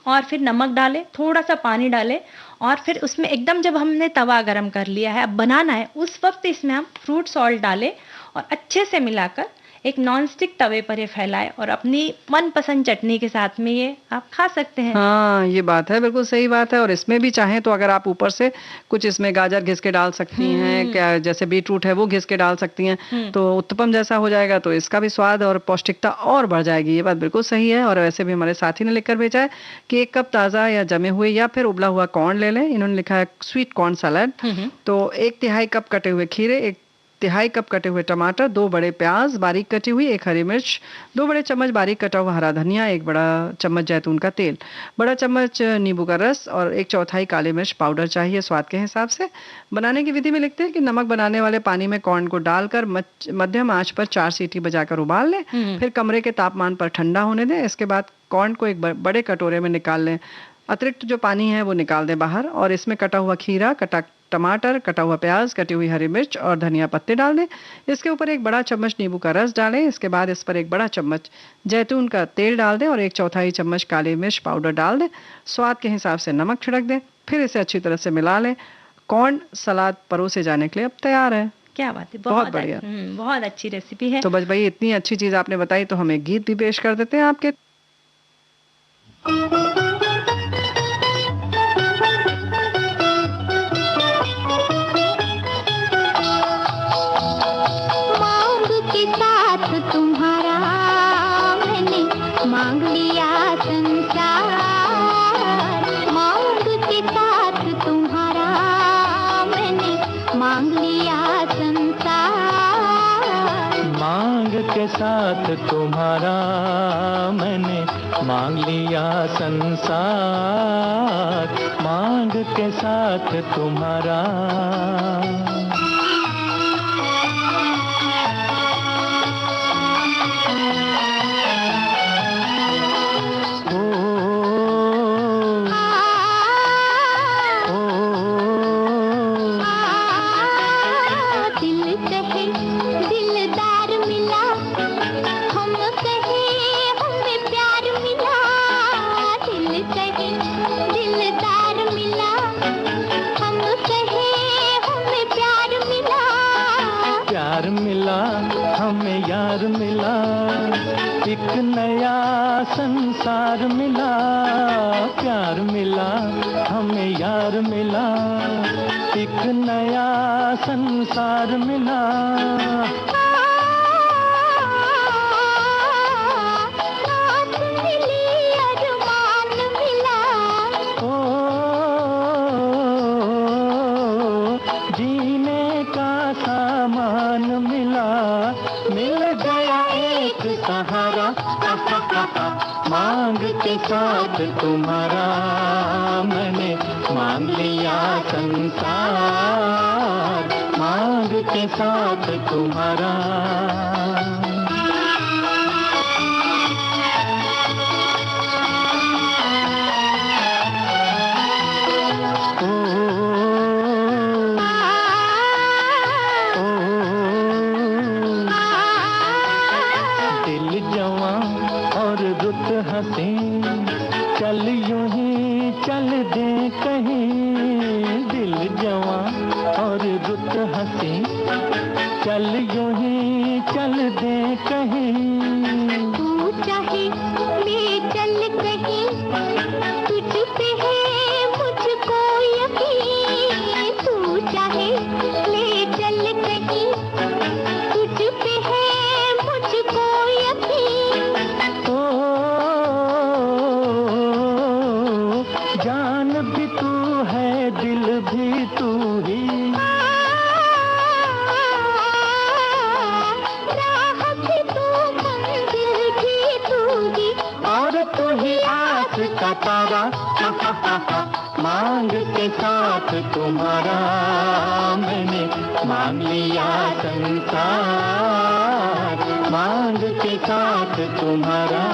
और फिर नमक डालें, थोड़ा सा पानी डालें और फिर उसमें एकदम जब हमने तवा गरम कर लिया है, अब बनाना है, उस वक्त इसमें हम फ्रूट सॉल्ट डालें और अच्छे से मिलाकर एक नॉन स्टिक तवे पर ये फैलाए और अपनी मनपसंद चटनी के साथ में ये आप खा सकते हैं। हाँ, ये बात है, बिल्कुल सही बात है। और इसमें भी चाहें तो अगर आप ऊपर से कुछ इसमें गाजर घिस के डाल सकती हैं, क्या जैसे बीटरूट है वो घिस के डाल सकती हैं, तो उत्तपम जैसा हो जाएगा, तो इसका भी स्वाद और पौष्टिकता और बढ़ जाएगी। ये बात बिल्कुल सही है। और वैसे भी हमारे साथी ने लिखकर भेजा है कि 1 कप ताज़ा या जमे हुए या फिर उबला हुआ कॉर्न ले लें। इन्होंने लिखा है स्वीट कॉर्न सैलेड। तो 1/3 कप कटे हुए खीरे, 1/3 कप कटे हुए टमाटर, 2 बड़े प्याज बारीक कटी हुई, 1 हरी मिर्च, 2 बड़े चम्मच बारीक कटा हुआ हरा धनिया, 1 बड़ा चम्मच जैतून का तेल, बड़ा चम्मच नींबू का रस और 1/4 काली मिर्च पाउडर चाहिए स्वाद के हिसाब से। बनाने की विधि में लिखते हैं कि नमक बनाने वाले पानी में कॉर्न को डालकर मध्यम आंच पर 4 सीटी बजाकर उबाल लें, फिर कमरे के तापमान पर ठंडा होने दें। इसके बाद कॉर्न को एक बड़े कटोरे में निकाल लें, अतिरिक्त जो पानी है वो निकाल दें बाहर और इसमें कटा हुआ खीरा, कटा टमाटर, कटा हुआ प्याज, कटी हुई हरी मिर्च और धनिया पत्ते डाल दें। इसके ऊपर 1 बड़ा चम्मच नींबू का रस डालें। इसके बाद इस पर 1 बड़ा चम्मच जैतून का तेल डाल दें और 1/4 चम्मच काली मिर्च पाउडर डाल दें। स्वाद के हिसाब से नमक छिड़क दें, फिर इसे अच्छी तरह से मिला लें। कॉर्न सलाद परोसे जाने के लिए अब तैयार है। क्या बात है, बहुत बढ़िया, बहुत अच्छी रेसिपी है। तो बस भाई इतनी अच्छी चीज आपने बताई तो हम एक गीत भी पेश कर देते हैं आपके। तुम्हारा मैंने मांग लिया संसार, मांग के साथ तुम्हारा मैंने मांग लिया संसार, मांग के साथ तुम्हारा मैंने मांग लिया संसार, मांग के साथ तुम्हारा। एक नया संसार मिला, प्यार मिला हमें यार मिला, एक नया संसार मिला। जीने का सामान मिला, मिल गया एक सहारा। मांग के साथ तुम्हारा मैंने मांग लिया संसार, मांग के साथ तुम्हारा। चल यूं ही चल दे कहीं, दिल जवां और रुत हंसी, चल यूं ही चल दे कहीं। तू चाहे ले चल कहीं, तुझ पे है मुझको यकीन, तू चाहे ले चल कहीं। आकाश का तारा, मांग के साथ तुम्हारा मैंने मांग लिया संसार, मांग के साथ तुम्हारा।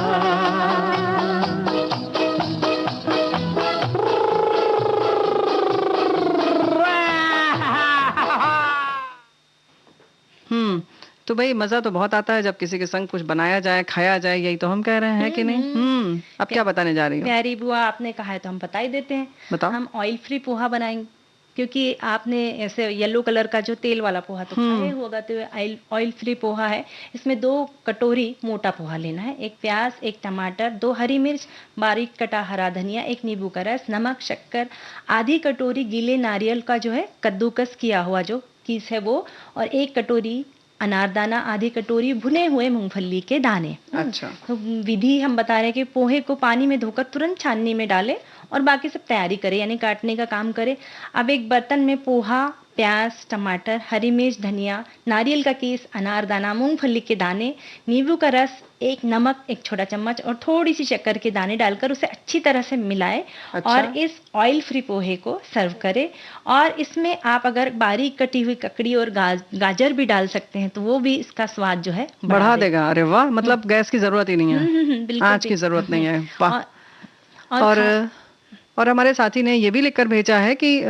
तो भाई मजा तो बहुत आता है जब किसी के संग कुछ बनाया जाए, खाया जाए, यही तो हम कह रहे हैं कि नहीं? अब क्या बताने जा रही हो? प्यारी बुआ आपने कहा है तो हम बता ही देते हैं। बताओ। हम ऑयल फ्री पोहा बनाएंगे, क्योंकि आपने ऐसे येलो कलर का जो तेल वाला पोहा तो खाया होगा, तो ऑयल फ्री पोहा है। इसमें 2 कटोरी मोटा पोहा लेना है, 1 प्याज, 1 टमाटर, 2 हरी मिर्च, बारीक कटा हरा धनिया, 1 नींबू का रस, नमक, शक्कर, आधी कटोरी गीले नारियल का जो है कद्दूकस किया हुआ जो किस है वो, और 1 कटोरी अनारदाना, आधी कटोरी भुने हुए मूंगफली के दाने। अच्छा। तो विधि हम बता रहे हैं कि पोहे को पानी में धोकर तुरंत छाननी में डालें और बाकी सब तैयारी करें, यानी काटने का काम करें। अब एक बर्तन में पोहा, प्याज, टमाटर, हरी मिर्च, धनिया, नारियल का कीस, अनारदाना, मूंगफली के दाने, नींबू का रस, 1 नमक, 1 छोटा चम्मच और थोड़ी सी शक्कर के दाने डालकर उसे अच्छी तरह से मिलाएं। अच्छा। और इस ऑयल फ्री पोहे को सर्व करें। और इसमें आप अगर बारीक कटी हुई ककड़ी और गाजर भी डाल सकते हैं तो वो भी इसका स्वाद जो है बढ़ा देगा। अरे वाह, मतलब गैस की जरूरत ही नहीं है, बिल्कुल आँच की जरूरत नहीं है। वाह। और और हमारे साथी ने ये भी लिखकर भेजा है कि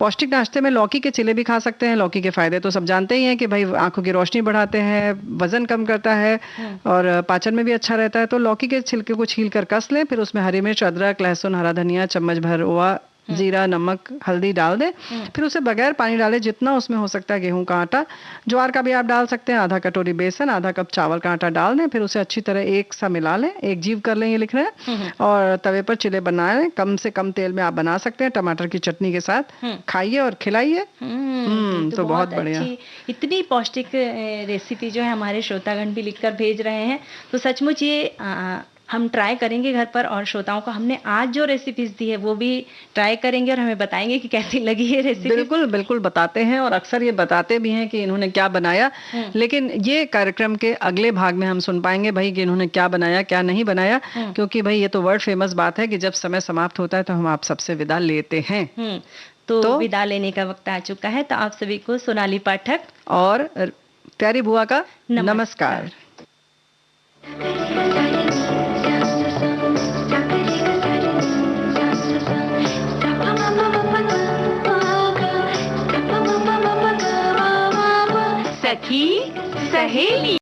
पौष्टिक नाश्ते में लौकी के चिले भी खा सकते हैं। लौकी के फायदे तो सब जानते ही हैं कि भाई आंखों की रोशनी बढ़ाते हैं, वजन कम करता है और पाचन में भी अच्छा रहता है। तो लौकी के छिलके को छील कर कस लें, फिर उसमें हरी मिर्च, अदरक, लहसुन, हरा धनिया, चम्मच भर ओवा, जीरा, नमक, हल्दी डाल दें। फिर उसे बगैर पानी डाले जितना उसमें हो सकता है गेहूं का आटा, ज्वार का भी आप डाल सकते हैं, आधा कटोरी बेसन, आधा कप चावल का आटा डाल दें। फिर उसे अच्छी तरह एक सा मिला लें, एक जीव कर लें, ये लिख रहे हैं। और तवे पर चिले बना लें, कम से कम तेल में आप बना सकते हैं, टमाटर की चटनी के साथ खाइए और खिलाइए। तो बहुत बढ़िया। इतनी पौष्टिक रेसिपी जो है हमारे श्रोतागण भी लिखकर भेज रहे हैं। तो सचमुच ये हम ट्राई करेंगे घर पर, और श्रोताओं को हमने आज जो रेसिपीज दी है वो भी ट्राई करेंगे और हमें बताएंगे कि कैसी लगी ये रेसिपी। बिल्कुल बिल्कुल बताते हैं, और अक्सर ये बताते भी हैं कि इन्होंने क्या बनाया। लेकिन ये कार्यक्रम के अगले भाग में हम सुन पाएंगे भाई कि इन्होंने क्या बनाया, क्या नहीं बनाया, क्योंकि भाई ये तो वर्ल्ड फेमस बात है कि जब समय समाप्त होता है तो हम आप सबसे विदा लेते हैं। तो विदा लेने का वक्त आ चुका है। तो आप सभी को सोनाली पाठक और प्यारी बुआ का नमस्कार। सखी सहेली।